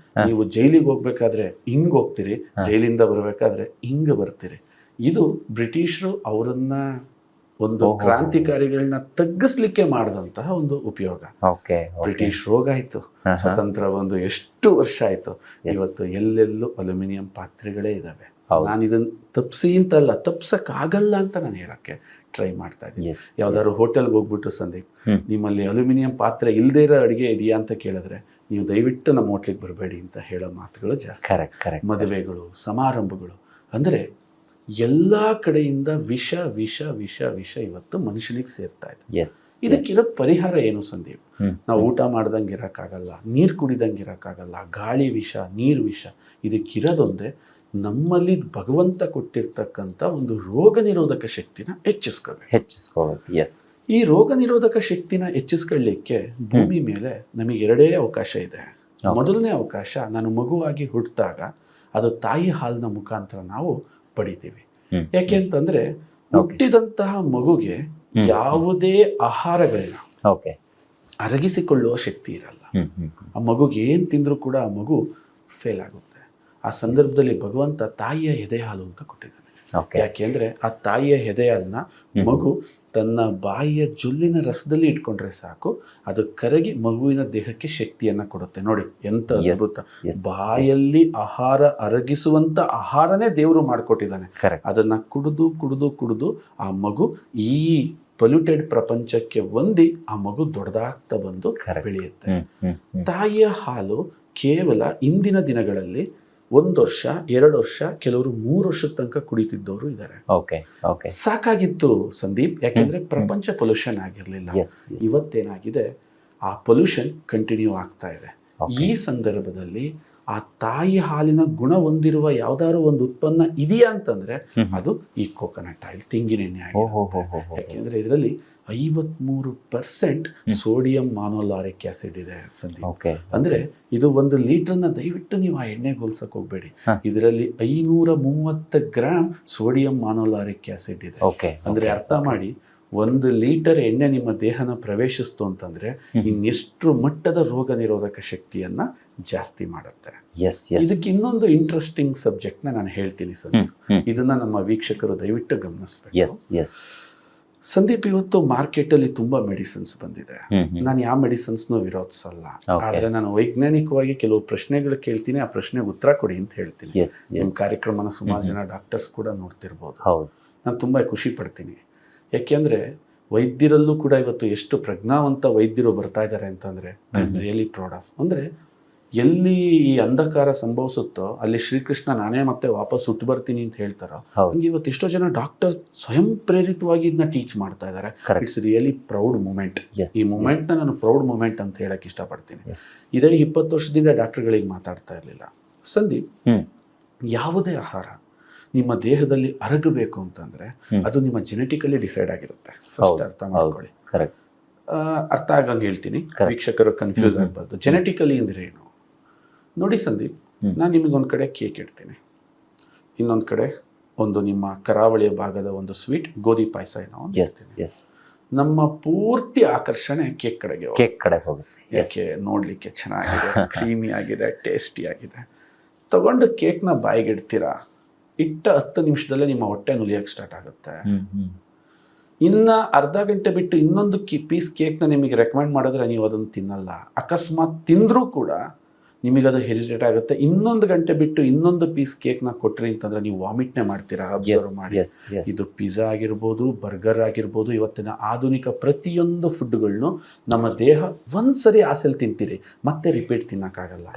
ನೀವು ಜೈಲಿಗೆ ಹೋಗ್ಬೇಕಾದ್ರೆ ಹಿಂಗ್ ಹೋಗ್ತೀರಿ, ಜೈಲಿಂದ ಬರಬೇಕಾದ್ರೆ ಹಿಂಗ್ ಬರ್ತೀರಿ. ಇದು ಬ್ರಿಟಿಷರು ಅವರನ್ನ ಒಂದು ಕ್ರಾಂತಿಕಾರಿಗಳನ್ನ ತಗ್ಗಿಸ್ಲಿಕ್ಕೆ ಮಾಡಿದಂತಹ ಒಂದು ಉಪಯೋಗ. ಬ್ರಿಟಿಷ್ ರೋಗ ಆಯ್ತು, ಸ್ವತಂತ್ರ ಒಂದು ಎಷ್ಟು ವರ್ಷ ಆಯ್ತು, ಇವತ್ತು ಎಲ್ಲೆಲ್ಲೂ ಅಲ್ಯೂಮಿನಿಯಂ ಪಾತ್ರೆಗಳೇ ಇದಾವೆ. ನಾನು ಇದನ್ನ ತಪ್ಸಿ ಅಂತಲ್ಲ, ತಪ್ಸಕ್ ಆಗಲ್ಲ ಅಂತ ನಾನು ಹೇಳಕ್ಕೆ ಟ್ರೈ ಮಾಡ್ತಾ ಇದ್ದೀನಿ. ಯಾವ್ದಾದ್ರು ಹೋಟೆಲ್ಗೆ ಹೋಗ್ಬಿಟ್ಟು ಸಂದೀಪ್, ನಿಮ್ಮಲ್ಲಿ ಅಲ್ಯೂಮಿನಿಯಂ ಪಾತ್ರೆ ಇಲ್ಲದೇ ಇರೋ ಅಡುಗೆ ಇದೆಯಾ ಅಂತ ಕೇಳಿದ್ರೆ ನೀವು ದಯವಿಟ್ಟು ನಮ್ಮ ಹೋಟ್ಲಿಗೆ ಬರಬೇಡಿ ಅಂತ ಹೇಳೋ ಮಾತುಗಳು ಜಾಸ್ತಿ. ಮದುವೆಗಳು, ಸಮಾರಂಭಗಳು, ಅಂದ್ರೆ ಎಲ್ಲಾ ಕಡೆಯಿಂದ ವಿಷ ವಿಷ ವಿಷ ವಿಷ ಇವತ್ತು ಮನುಷ್ಯನಿಗೆ ಸೇರ್ತಾ ಇದೆ. ಇದಕ್ಕಿರೋ ಪರಿಹಾರ ಏನು ಸಂದೀಪ್? ನಾವು ಊಟ ಮಾಡ್ದಂಗೆ ಇರೋಕ್ಕಾಗಲ್ಲ, ನೀರು ಕುಡಿದಂಗೆ ಇರೋಕ್ಕಾಗಲ್ಲ, ಗಾಳಿ ವಿಷ, ನೀರು ವಿಷ. ಇದಕ್ಕಿರೋದೊಂದೇ ನಮ್ಮಲ್ಲಿ ಭಗವಂತ ಕೊಟ್ಟಿರ್ತಕ್ಕಂಥ ಒಂದು ರೋಗ ನಿರೋಧಕ ಶಕ್ತಿನ ಹೆಚ್ಚಿಸ್ಕೋಬೇಕು. ಈ ರೋಗ ನಿರೋಧಕ ಶಕ್ತಿನ ಹೆಚ್ಚಿಸ್ಕೊಳ್ಳಿಕ್ಕೆ ಭೂಮಿ ಮೇಲೆ ನಮಗೆ ಎರಡೇ ಅವಕಾಶ ಇದೆ. ಮೊದಲನೇ ಅವಕಾಶ, ನಾನು ಮಗುವಾಗಿ ಹುಟ್ಟಿದಾಗ ಅದು ತಾಯಿ ಹಾಲಿನ ಮುಖಾಂತರ ನಾವು ಪಡಿತೀವಿ. ಯಾಕೆ ಅಂತಂದ್ರೆ ಹುಟ್ಟಿದಂತಹ ಮಗುಗೆ ಯಾವುದೇ ಆಹಾರಗಳನ್ನ ಅರಗಿಸಿಕೊಳ್ಳುವ ಶಕ್ತಿ ಇರಲ್ಲ. ಆ ಮಗುಗೆ ಏನ್ ತಿಂದ್ರೂ ಕೂಡ ಆ ಮಗು ಫೇಲ್ ಆಗುತ್ತೆ. ಆ ಸಂದರ್ಭದಲ್ಲಿ ಭಗವಂತ ತಾಯಿಯ ಎದೆ ಹಾಲು ಅಂತ ಕೊಟ್ಟಿದ್ದಾನೆ. ಯಾಕೆಂದ್ರೆ ಆ ತಾಯಿಯ ಎದೆ ಹಾಲನ್ನ ಮಗು ತನ್ನ ಬಾಯಿಯ ಜೊಲ್ಲಿನ ರಸದಲ್ಲಿ ಇಟ್ಕೊಂಡ್ರೆ ಸಾಕು, ಅದು ಕರಗಿ ಮಗುವಿನ ದೇಹಕ್ಕೆ ಶಕ್ತಿಯನ್ನ ಕೊಡುತ್ತೆ. ನೋಡಿ ಎಂತ ಅದ್ಭುತ! ಬಾಯಲ್ಲಿ ಆಹಾರ ಅರಗಿಸುವಂತ ಆಹಾರನೇ ದೇವರು ಮಾಡಿಕೊಟ್ಟಿದ್ದಾನೆ. ಅದನ್ನ ಕುಡಿದು ಕುಡಿದು ಕುಡಿದು ಆ ಮಗು ಈ ಪೊಲ್ಯೂಟೆಡ್ ಪ್ರಪಂಚಕ್ಕೆ ಹೊಂದಿ ಆ ಮಗು ದೊಡ್ಡದಾಗ್ತಾ ಬಂದು ಬೆಳೆಯುತ್ತೆ. ತಾಯಿಯ ಹಾಲು ಕೇವಲ ಇಂದಿನ ದಿನಗಳಲ್ಲಿ 1 ವರ್ಷ 2 ವರ್ಷ, ಕೆಲವರು 3 ವರ್ಷದ ತನಕ ಕುಡಿತಿದ್ದವರು ಇದ್ದಾರೆ. ಸಾಕಾಗಿತ್ತು ಸಂದೀಪ್, ಯಾಕೆಂದ್ರೆ ಪ್ರಪಂಚ ಪೊಲ್ಯೂಷನ್ ಆಗಿರ್ಲಿಲ್ಲ. ಇವತ್ತೇನಾಗಿದೆ, ಆ ಪೊಲ್ಯೂಷನ್ ಕಂಟಿನ್ಯೂ ಆಗ್ತಾ ಇದೆ. ಈ ಸಂದರ್ಭದಲ್ಲಿ ಆ ತಾಯಿ ಹಾಲಿನ ಗುಣ ಹೊಂದಿರುವ ಯಾವ್ದಾದ್ರು ಒಂದು ಉತ್ಪನ್ನ ಇದೆಯಾ ಅಂತಂದ್ರೆ ಅದು ಈ ಕೋಕೋನಟ್ ಆಯಿಲ್, ತೆಂಗಿನೆಣ್ಣೆ ಆಗಿದೆ. ಯಾಕೆಂದ್ರೆ ಇದರಲ್ಲಿ 53% ಸೋಡಿಯಂ ಮಾನೋಲಾರಿಕ್ ಆಸಿಡ್ ಇದೆ ಸಂದೀಪ್. ಅಂದ್ರೆ ಇದು 1 ಲೀಟರ್ನ ದಯವಿಟ್ಟು ನೀವು ಆ ಎಣ್ಣೆಗೆ ಹೋಲ್ಸಕ್ ಹೋಗ್ಬೇಡಿ. ಇದರಲ್ಲಿ 530 ಗ್ರಾಮ್ ಸೋಡಿಯಂ ಮಾನೋಲಾರಿಕ್ ಆಸಿಡ್ ಇದೆ. ಅಂದ್ರೆ ಅರ್ಥ ಮಾಡಿ, 1 ಲೀಟರ್ ಎಣ್ಣೆ ನಿಮ್ಮ ದೇಹನ ಪ್ರವೇಶಿಸ್ತು ಅಂತಂದ್ರೆ ಇನ್ನೆಷ್ಟು ಮಟ್ಟದ ರೋಗ ನಿರೋಧಕ ಶಕ್ತಿಯನ್ನ ಜಾಸ್ತಿ ಮಾಡುತ್ತೆ. ಇದಕ್ಕೆ ಇನ್ನೊಂದು ಇಂಟ್ರೆಸ್ಟಿಂಗ್ ಸಬ್ಜೆಕ್ಟ್ ನಾನು ಹೇಳ್ತೀನಿ ಸಂದೀಪ್, ಇದನ್ನ ನಮ್ಮ ವೀಕ್ಷಕರು ದಯವಿಟ್ಟು ಗಮನಿಸಬೇಕು. ಸಂದೀಪ್, ಇವತ್ತು ಮಾರ್ಕೆಟ್ ಅಲ್ಲಿ ತುಂಬಾ ಮೆಡಿಸಿನ್ಸ್ ಬಂದಿದೆ. ನಾನು ಯಾವ ಮೆಡಿಸಿನ್ಸ್ನೂ ವಿರೋಧಿಸಲ್ಲ, ಆದ್ರೆ ನಾನು ವೈಜ್ಞಾನಿಕವಾಗಿ ಕೆಲವು ಪ್ರಶ್ನೆಗಳು ಕೇಳ್ತೀನಿ, ಆ ಪ್ರಶ್ನೆಗೆ ಉತ್ತರ ಕೊಡಿ ಅಂತ ಹೇಳ್ತೀನಿ. ನಿಮ್ಮ ಕಾರ್ಯಕ್ರಮನ ಸುಮಾರು ಜನ ಡಾಕ್ಟರ್ಸ್ ಕೂಡ ನೋಡ್ತಿರ್ಬೋದು. ನಾನು ತುಂಬಾ ಖುಷಿ ಪಡ್ತೀನಿ. ಯಾಕೆಂದ್ರೆ ವೈದ್ಯರಲ್ಲೂ ಕೂಡ ಇವತ್ತು ಎಷ್ಟು ಪ್ರಜ್ಞಾವಂತ ವೈದ್ಯರು ಬರ್ತಾ ಇದ್ದಾರೆ ಅಂತಂದ್ರೆ I am really proud of. ಅಂದ್ರೆ ಎಲ್ಲಿ ಈ ಅಂಧಕಾರ ಸಂಭವಿಸುತ್ತೋ ಅಲ್ಲಿ ಶ್ರೀಕೃಷ್ಣ ನಾನೇ ಮತ್ತೆ ವಾಪಸ್ ಹುಟ್ಟು ಬರ್ತೀನಿ ಅಂತ ಹೇಳ್ತಾರೋ, ಹಂಗೆ ಇವತ್ತು ಎಷ್ಟೋ ಜನ ಡಾಕ್ಟರ್ ಸ್ವಯಂ ಪ್ರೇರಿತವಾಗಿ ಇದನ್ನ ಟೀಚ್ ಮಾಡ್ತಾ ಇದ್ದಾರೆ. It's really proud moment. ಈ ಮೂಮೆಂಟ್ ನ ನಾನು ಪ್ರೌಡ್ ಮೂಮೆಂಟ್ ಅಂತ ಹೇಳಕ್ ಇಷ್ಟಪಡ್ತೀನಿ. ಇದೇ 20 ವರ್ಷದಿಂದ ಡಾಕ್ಟರ್ಗಳಿಗೆ ಮಾತಾಡ್ತಾ ಇರ್ಲಿಲ್ಲ ಸಂದೀಪ್. ಯಾವುದೇ ಆಹಾರ ನಿಮ್ಮ ದೇಹದಲ್ಲಿ ಅರಗಬೇಕು ಅಂತಂದ್ರೆ ಅದು ನಿಮ್ಮ ಜೆನೆಟಿಕಲಿ ಡಿಸೈಡ್ ಆಗಿರುತ್ತೆ. ಫಸ್ಟ್ ಅರ್ಥ ಮಾಡ್ಕೊಳ್ಳಿ. ಅರ್ಥ ಆಗಂಗೆ ಹೇಳ್ತೀನಿ, ವೀಕ್ಷಕರು ಕನ್ಫ್ಯೂಸ್ ಆಗ್ಬಾರ್ದು. ಜೆನೆಟಿಕಲಿ ಅಂದ್ರೆ ಏನು ನೋಡಿ ಸಂದೀಪ್, ನಾನು ನಿಮಗೊಂದು ಕಡೆ ಕೇಕ್ ಇಡ್ತೀನಿ, ಇನ್ನೊಂದು ಕಡೆ ಒಂದು ನಿಮ್ಮ ಕರಾವಳಿಯ ಭಾಗದ ಒಂದು ಸ್ವೀಟ್ ಗೋಧಿ ಪಾಯಸ ಏನೋ ನಮ್ಮ ಪೂರ್ತಿ ಆಕರ್ಷಣೆ ಕೇಕ್ ಕಡೆಗೆ ಹೋಗುತ್ತೆ. ಯಾಕೆ? ನೋಡ್ಲಿಕ್ಕೆ ಚೆನ್ನಾಗಿದೆ, ಕ್ರೀಮಿ ಆಗಿದೆ, ಟೇಸ್ಟಿ ಆಗಿದೆ. ತಗೊಂಡು ಕೇಕ್ನ ಬಾಯಿಗೆ ಇಡ್ತೀರಾ, ಇಟ್ಟ 10 ನಿಮಿಷದಲ್ಲೇ ನಿಮ್ಮ ಹೊಟ್ಟೆ ನುಲಿಯಕ್ಕೆ ಸ್ಟಾರ್ಟ್ ಆಗುತ್ತೆ. ಇನ್ನ ಅರ್ಧ ಗಂಟೆ ಬಿಟ್ಟು ಇನ್ನೊಂದು ಪೀಸ್ ಕೇಕ್ನ ನಿಮಗೆ ರೆಕಮೆಂಡ್ ಮಾಡಿದ್ರೆ ನೀವು ಅದನ್ನು ತಿನ್ನಲ್ಲ. ಅಕಸ್ಮಾತ್ ತಿಂದ್ರೂ ಕೂಡ ನಿಮಗದು ಹೆರಿಟೇಟ್ ಆಗುತ್ತೆ. ಇನ್ನೊಂದು ಗಂಟೆ ಬಿಟ್ಟು ಇನ್ನೊಂದು ಪೀಸ್ ಕೇಕ್ನ ಕೊಟ್ರಿ ಅಂತಂದ್ರೆ ನೀವು ವಾಮಿಟ್ನೇ ಮಾಡ್ತೀರಾ. ಅಬ್ಸರ್ವ್ ಮಾಡಿ. ಇದು ಪಿಜ್ಜಾ ಆಗಿರ್ಬೋದು, ಬರ್ಗರ್ ಆಗಿರ್ಬೋದು, ಇವತ್ತಿನ ಆಧುನಿಕ ಪ್ರತಿಯೊಂದು ಫುಡ್ಗಳನ್ನು ನಮ್ಮ ದೇಹ ಒಂದ್ಸರಿ ಆಸೆಲ್ ತಿಂತೀರಿ, ಮತ್ತೆ ರಿಪೀಟ್ ತಿನ್ನಕ್ಕಾಗಲ್ಲ.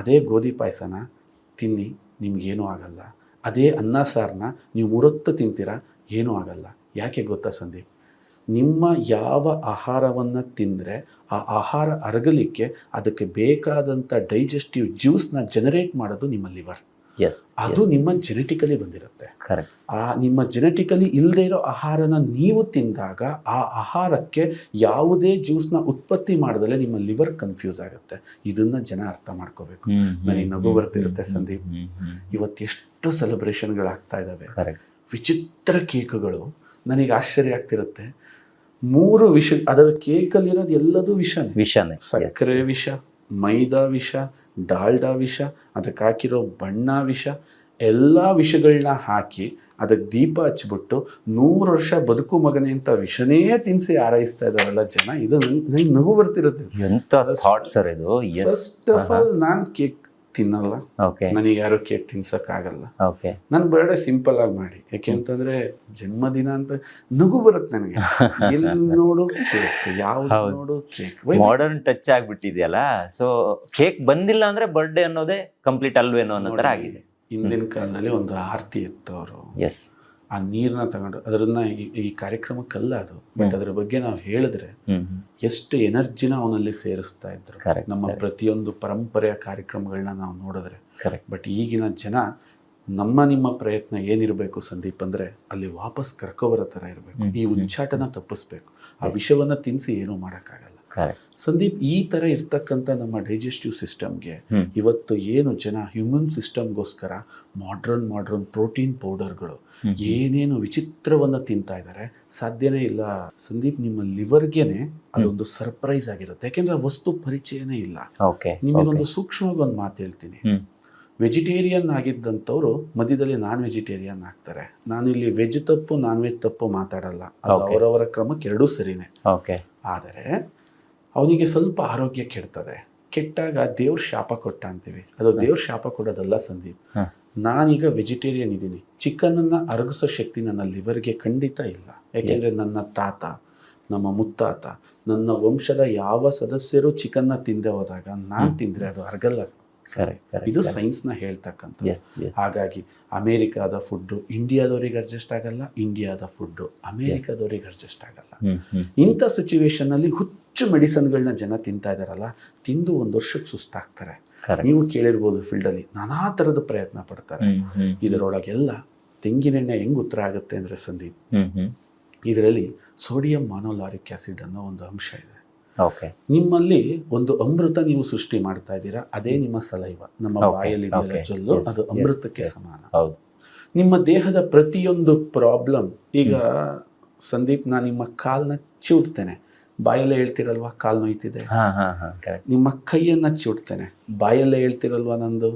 ಅದೇ ಗೋಧಿ ಪಾಯಸನ ತಿನ್ನಿ, ನಿಮ್ಗೇನೂ ಆಗಲ್ಲ. ಅದೇ ಅನ್ನ ಸಾರನ್ನ ನೀವು 3 ಹೊತ್ತು ತಿಂತೀರಾ, ಏನೂ ಆಗಲ್ಲ. ಯಾಕೆ ಗೊತ್ತಾ ಸಂದೀಪ್? ನಿಮ್ಮ ಯಾವ ಆಹಾರವನ್ನು ತಿಂದರೆ ಆ ಆಹಾರ ಅರಗಲಿಕ್ಕೆ ಅದಕ್ಕೆ ಬೇಕಾದಂಥ ಡೈಜೆಸ್ಟಿವ್ ಜ್ಯೂಸ್ನ ಜನರೇಟ್ ಮಾಡೋದು ನಿಮ್ಮ ಲಿವರ್. ಎಸ್ ಅದು ನಿಮ್ಮ ಜೆನೆಟಿಕಲಿ ಬಂದಿರುತ್ತೆ. ಕರೆಕ್ಟ್. ಆ ನಿಮ್ಮ ಜೆನೆಟಿಕಲಿ ಇಲ್ಲದೆ ಇರೋ ಆಹಾರನ ನೀವು ತಿಂದಾಗ ಆ ಆಹಾರಕ್ಕೆ ಯಾವುದೇ ಜ್ಯೂಸ್ನ ಉತ್ಪತ್ತಿ ಮಾಡದಲ್ಲೇ ನಿಮ್ಮ ಲಿವರ್ ಕನ್ಫ್ಯೂಸ್ ಆಗುತ್ತೆ. ಇದನ್ನ ಜನ ಅರ್ಥ ಮಾಡ್ಕೋಬೇಕು. ನನಗೆ ನಗು ಬರ್ತಿರುತ್ತೆ ಸಂದೀಪ್, ಇವತ್ತೆಷ್ಟು ಸೆಲೆಬ್ರೇಷನ್ಗಳಾಗ್ತಾ ಇದ್ದಾವೆ, ವಿಚಿತ್ರ ಕೇಕ್ಗಳು. ನನಗೆ ಆಶ್ಚರ್ಯ ಆಗ್ತಿರುತ್ತೆ, 3 ವಿಷ, ಅದರ ಕೇಕಲ್ಲಿರೋದು ಎಲ್ಲದೂ ವಿಷನೇ. ಸಕ್ಕರೆ ವಿಷ, ಮೈದಾ ವಿಷ, ಡಾಲ್ಡಾ ವಿಷ, ಅದಕ್ಕೆ ಹಾಕಿರೋ ಬಣ್ಣ ವಿಷ, ಎಲ್ಲ ವಿಷಗಳನ್ನ ಹಾಕಿ ಅದಕ್ಕೆ ದೀಪ ಹಚ್ಬಿಟ್ಟು 100 ವರ್ಷ ಬದುಕು ಮಗನೇ ಅಂತ ವಿಷನೇ ತಿನ್ಸಿ ಆರೈಸ್ತಾ ಇದ್ದಾರಲ್ಲ ಜನ. ಇದು ನನಗೆ ನಗು ಬರ್ತಿರುತ್ತೆ. ಫಸ್ಟ್ ಆಫ್ ಆಲ್ ನಾನು ಕೇಕ್ ತಿನ್ನಲ್ಲ, ನನಗೆ ಯಾರು ಕೇಕ್ ತಿನ್ಸಕ್ಕಾಗಲ್ಲ. ನನ್ ಬರ್ಡೇ ಸಿಂಪಲ್ ಆಗಿ ಮಾಡಿ, ಯಾಕೆಂತಂದ್ರೆ ಜನ್ಮದಿನ ಅಂತ ನಗು ಬರುತ್ತೆ ನನಗೆ. ಎಲ್ಲಿ ನೋಡು ಕೇಕ್, ಯಾವ್ದು ನೋಡು ಕೇಕ್. ಮಾಡರ್ನ್ ಟಚ್ ಆಗ್ಬಿಟ್ಟಿದೆಯಲ್ಲ, ಸೊ ಕೇಕ್ ಬಂದಿಲ್ಲ ಅಂದ್ರೆ ಬರ್ಡೇ ಅನ್ನೋದೇ ಕಂಪ್ಲೀಟ್ ಅಲ್ವೇನೋ ಅನ್ನೋ ತರ ಆಗಿದೆ. ಹಿಂದಿನ ಕಾಲದಲ್ಲಿ ಒಂದು ಆರತಿ ಇತ್ತು, ಅವರು ಎಸ್ ಆ ನೀರನ್ನ ತಗೊಂಡು ಅದನ್ನ ಈ ಕಾರ್ಯಕ್ರಮಕ್ಕಲ್ಲ ಅದು, ಬಟ್ ಅದ್ರ ಬಗ್ಗೆ ನಾವು ಹೇಳಿದ್ರೆ ಎಷ್ಟು ಎನರ್ಜಿನ ಅವನಲ್ಲಿ ಸೇರಿಸ್ತಾ ಇದ್ರು. ನಮ್ಮ ಪ್ರತಿಯೊಂದು ಪರಂಪರೆಯ ಕಾರ್ಯಕ್ರಮಗಳನ್ನ ನಾವು ನೋಡಿದ್ರೆ. ಬಟ್ ಈಗಿನ ಜನ ನಿಮ್ಮ ಪ್ರಯತ್ನ ಏನಿರಬೇಕು ಸಂದೀಪ್ ಅಂದ್ರೆ ಅಲ್ಲಿ ವಾಪಸ್ ಕರ್ಕೊಬರೋ ತರ ಇರಬೇಕು. ಈ ಉಚ್ಚಾಟನ ತಪ್ಪಿಸ್ಬೇಕು. ಆ ವಿಷವನ್ನ ತಿನ್ಸಿ ಏನೂ ಮಾಡೋಕ್ಕಾಗಲ್ಲ. ಸಂದೀಪ್, ಈ ತರ ಇರ್ತಕ್ಕಂಥ ನಮ್ಮ ಡೈಜೆಸ್ಟಿವ್ ಸಿಸ್ಟಮ್ಗೆ ಇವತ್ತು ಏನು ಜನ ಹ್ಯೂಮನ್ ಸಿಸ್ಟಮ್ಗೋಸ್ಕರ ಮಾಡ್ರನ್ ಪ್ರೋಟೀನ್ ಪೌಡರ್ಗಳು ಏನೇನು ವಿಚಿತ್ರವನ್ನ ತಿಂತಾ ಇದ್ದಾರೆ, ಸಾಧ್ಯನೇ ಇಲ್ಲ ಸಂದೀಪ್. ನಿಮ್ಮ ಲಿವರ್ಗೆನೆ ಅದೊಂದು ಸರ್ಪ್ರೈಸ್ ಆಗಿರುತ್ತೆ, ಯಾಕೆಂದ್ರೆ ಆ ವಸ್ತು ಪರಿಚಯನೇ ಇಲ್ಲ. ನಿಮಗೊಂದು ಸೂಕ್ಷ್ಮವಾಗಿ ಒಂದು ಮಾತು ಹೇಳ್ತೀನಿ. ವೆಜಿಟೇರಿಯನ್ ಆಗಿದ್ದಂಥವ್ರು ಮಧ್ಯದಲ್ಲಿ ನಾನ್ ವೆಜಿಟೇರಿಯನ್ ಆಗ್ತಾರೆ. ನಾನು ಇಲ್ಲಿ ವೆಜ್ ತಪ್ಪು ನಾನ್ ವೆಜ್ ತಪ್ಪು ಮಾತಾಡಲ್ಲ, ಅದು ಅವರವರ ಕ್ರಮಕ್ಕೆ ಎರಡೂ ಸರಿನೇ. ಆದರೆ ಅವನಿಗೆ ಸ್ವಲ್ಪ ಆರೋಗ್ಯ ಕೆಡ್ತದೆ, ಕೆಟ್ಟಾಗ ದೇವ್ರ ಶಾಪ ಕೊಟ್ಟ ಅಂತೀವಿ. ಅದು ದೇವ್ರ ಶಾಪ ಕೊಡೋದಲ್ಲ ಸಂದೀಪ್. ನಾನೀಗ ವೆಜಿಟೇರಿಯನ್ ಇದ್ದೀನಿ, ಚಿಕನ್ನ ಅರಗಿಸೋ ಶಕ್ತಿ ನನ್ನ ಲಿವರ್ಗೆ ಖಂಡಿತ ಇಲ್ಲ. ಯಾಕೆಂದ್ರೆ ನನ್ನ ತಾತ, ನಮ್ಮ ಮುತ್ತಾತ, ನನ್ನ ವಂಶದ ಯಾವ ಸದಸ್ಯರು ಚಿಕನ್ನ ತಿಂದೆ ಹೋದಾಗ ನಾನು ತಿಂದ್ರೆ ಅದು ಅರಗಲ್ಲ. ಇದು ಸೈನ್ಸ್ ನ ಹೇಳ್ತಕ್ಕಂಥ. ಹಾಗಾಗಿ ಅಮೆರಿಕಾದ ಫುಡ್ ಇಂಡಿಯಾದವ್ರಿಗೆ ಅಡ್ಜಸ್ಟ್ ಆಗಲ್ಲ, ಇಂಡಿಯಾದ ಫುಡ್ ಅಮೆರಿಕಾದವ್ರಿಗೆ ಅಡ್ಜಸ್ಟ್ ಆಗಲ್ಲ. ಇಂಥ ಸಿಚುವೇಶನ್ ಅಲ್ಲಿ ಹುಚ್ಚು ಮೆಡಿಸನ್ಗಳನ್ನ ಜನ ತಿಂತಾ ಇದಾರಲ್ಲ, ತಿಂದು 1 ವರ್ಷಕ್ಕೆ ಸುಸ್ತಾಗ್ತಾರೆ. ನೀವು ಕೇಳಿರ್ಬೋದು, ಫೀಲ್ಡ್ ಅಲ್ಲಿ ನಾನಾ ತರದ ಪ್ರಯತ್ನ ಪಡ್ತಾರೆ. ಇದರೊಳಗೆಲ್ಲ ತೆಂಗಿನೆಣ್ಣೆ ಹೆಂಗ್ ಉತ್ತರ ಆಗುತ್ತೆ ಅಂದ್ರೆ ಸಂದೀಪ್, ಇದರಲ್ಲಿ ಸೋಡಿಯಂ ಮಾನೋಲಾರಿಕ್ ಆಸಿಡ್ ಅನ್ನೋ ಒಂದು ಅಂಶ ಇದೆ. ನಿಮ್ಮಲ್ಲಿ ಒಂದು ಅಮೃತ ನೀವು ಸೃಷ್ಟಿ ಮಾಡ್ತಾ ಇದ್ದೀರಾ, ಅದೇ ನಿಮ್ಮ ಸಲೈವ, ನಮ್ಮ ಬಾಯಲ್ಲಿ ಜೊಲ್ಲು, ಅದು ಅಮೃತಕ್ಕೆ ಸಮಾನ. ನಿಮ್ಮ ದೇಹದ ಪ್ರತಿಯೊಂದು ಪ್ರಾಬ್ಲಮ್, ಈಗ ಸಂದೀಪ್ ನಾನು ನಿಮ್ಮ ಕಾಲ್ನ ಚಿವುಡ್ತೇನೆ, ಬಾಯಲ್ಲೇ ಹೇಳ್ತಿರಲ್ವಾ ಕಾಲ್ ನೋಯ್ತಿದೆ. ನಿಮ್ಮ ಕೈಯನ್ನ ಚಿವುಡ್ತೇನೆ, ಬಾಯಲ್ಲೇ ಹೇಳ್ತಿರಲ್ವಾ ನಂದು.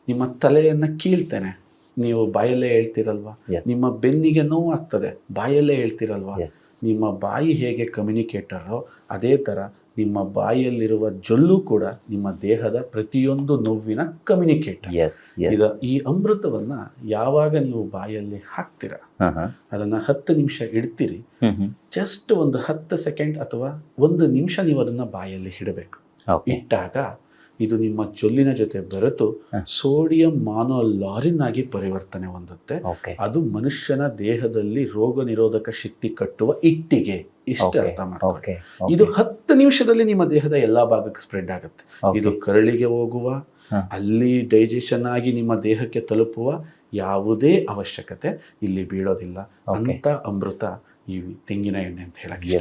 ನಿಮ್ಮ ತಲೆಯನ್ನ ಕೀಳ್ತೇನೆ, ನೀವು ಬಾಯಲ್ಲೇ ಹೇಳ್ತಿರಲ್ವಾ. ನಿಮ್ಮ ಬೆನ್ನಿಗೆ ನೋವು ಆಗ್ತದೆ, ಬಾಯಲ್ಲೇ ಹೇಳ್ತಿರಲ್ವಾ. ನಿಮ್ಮ ಬಾಯಿ ಹೇಗೆ ಕಮ್ಯುನಿಕೇಟರೋ ಅದೇ ತರ ನಿಮ್ಮ ಬಾಯಲ್ಲಿರುವ ಜೊಲ್ಲು ಕೂಡ ನಿಮ್ಮ ದೇಹದ ಪ್ರತಿಯೊಂದು ನೋವಿನ ಕಮ್ಯುನಿಕೇಟರ್. ಈ ಅಮೃತವನ್ನ ಯಾವಾಗ ನೀವು ಬಾಯಲ್ಲಿ ಹಾಕ್ತೀರಾ, ಅದನ್ನ 10 ನಿಮಿಷ ಇಡ್ತೀರಿ. ಜಸ್ಟ್ ಒಂದು 10 ಸೆಕೆಂಡ್ ಅಥವಾ 1 ನಿಮಿಷ ನೀವು ಅದನ್ನ ಬಾಯಲ್ಲಿ ಇಡಬೇಕು. ಇಟ್ಟಾಗ ಇದು ನಿಮ್ಮ ಜೊಲ್ಲಿನ ಜೊತೆ ಬೆರೆತು ಸೋಡಿಯಂ ಮಾನೋಲಾರಿನ್ ಆಗಿ ಪರಿವರ್ತನೆ ಹೊಂದುತ್ತೆ. ಅದು ಮನುಷ್ಯನ ದೇಹದಲ್ಲಿ ರೋಗ ನಿರೋಧಕ ಶಕ್ತಿ ಕಟ್ಟುವ ಇಟ್ಟಿಗೆ. ಇಷ್ಟ ಅರ್ಥ ಮಾಡ್ಕೊಳ್ಳಿ. ಇದು 10 ನಿಮಿಷದಲ್ಲಿ ನಿಮ್ಮ ದೇಹದ ಎಲ್ಲಾ ಭಾಗಕ್ಕೆ ಸ್ಪ್ರೆಡ್ ಆಗುತ್ತೆ. ಇದು ಕರಳಿಗೆ ಹೋಗುವ, ಅಲ್ಲಿ ಡೈಜೆಷನ್ ಆಗಿ ನಿಮ್ಮ ದೇಹಕ್ಕೆ ತಲುಪುವ ಯಾವುದೇ ಅವಶ್ಯಕತೆ ಇಲ್ಲಿ ಬೀಳೋದಿಲ್ಲ. ಅಂತ ಅಮೃತ ಈ ತೆಂಗಿನ ಎಣ್ಣೆ ಅಂತ ಹೇಳಕ್ಕೆ.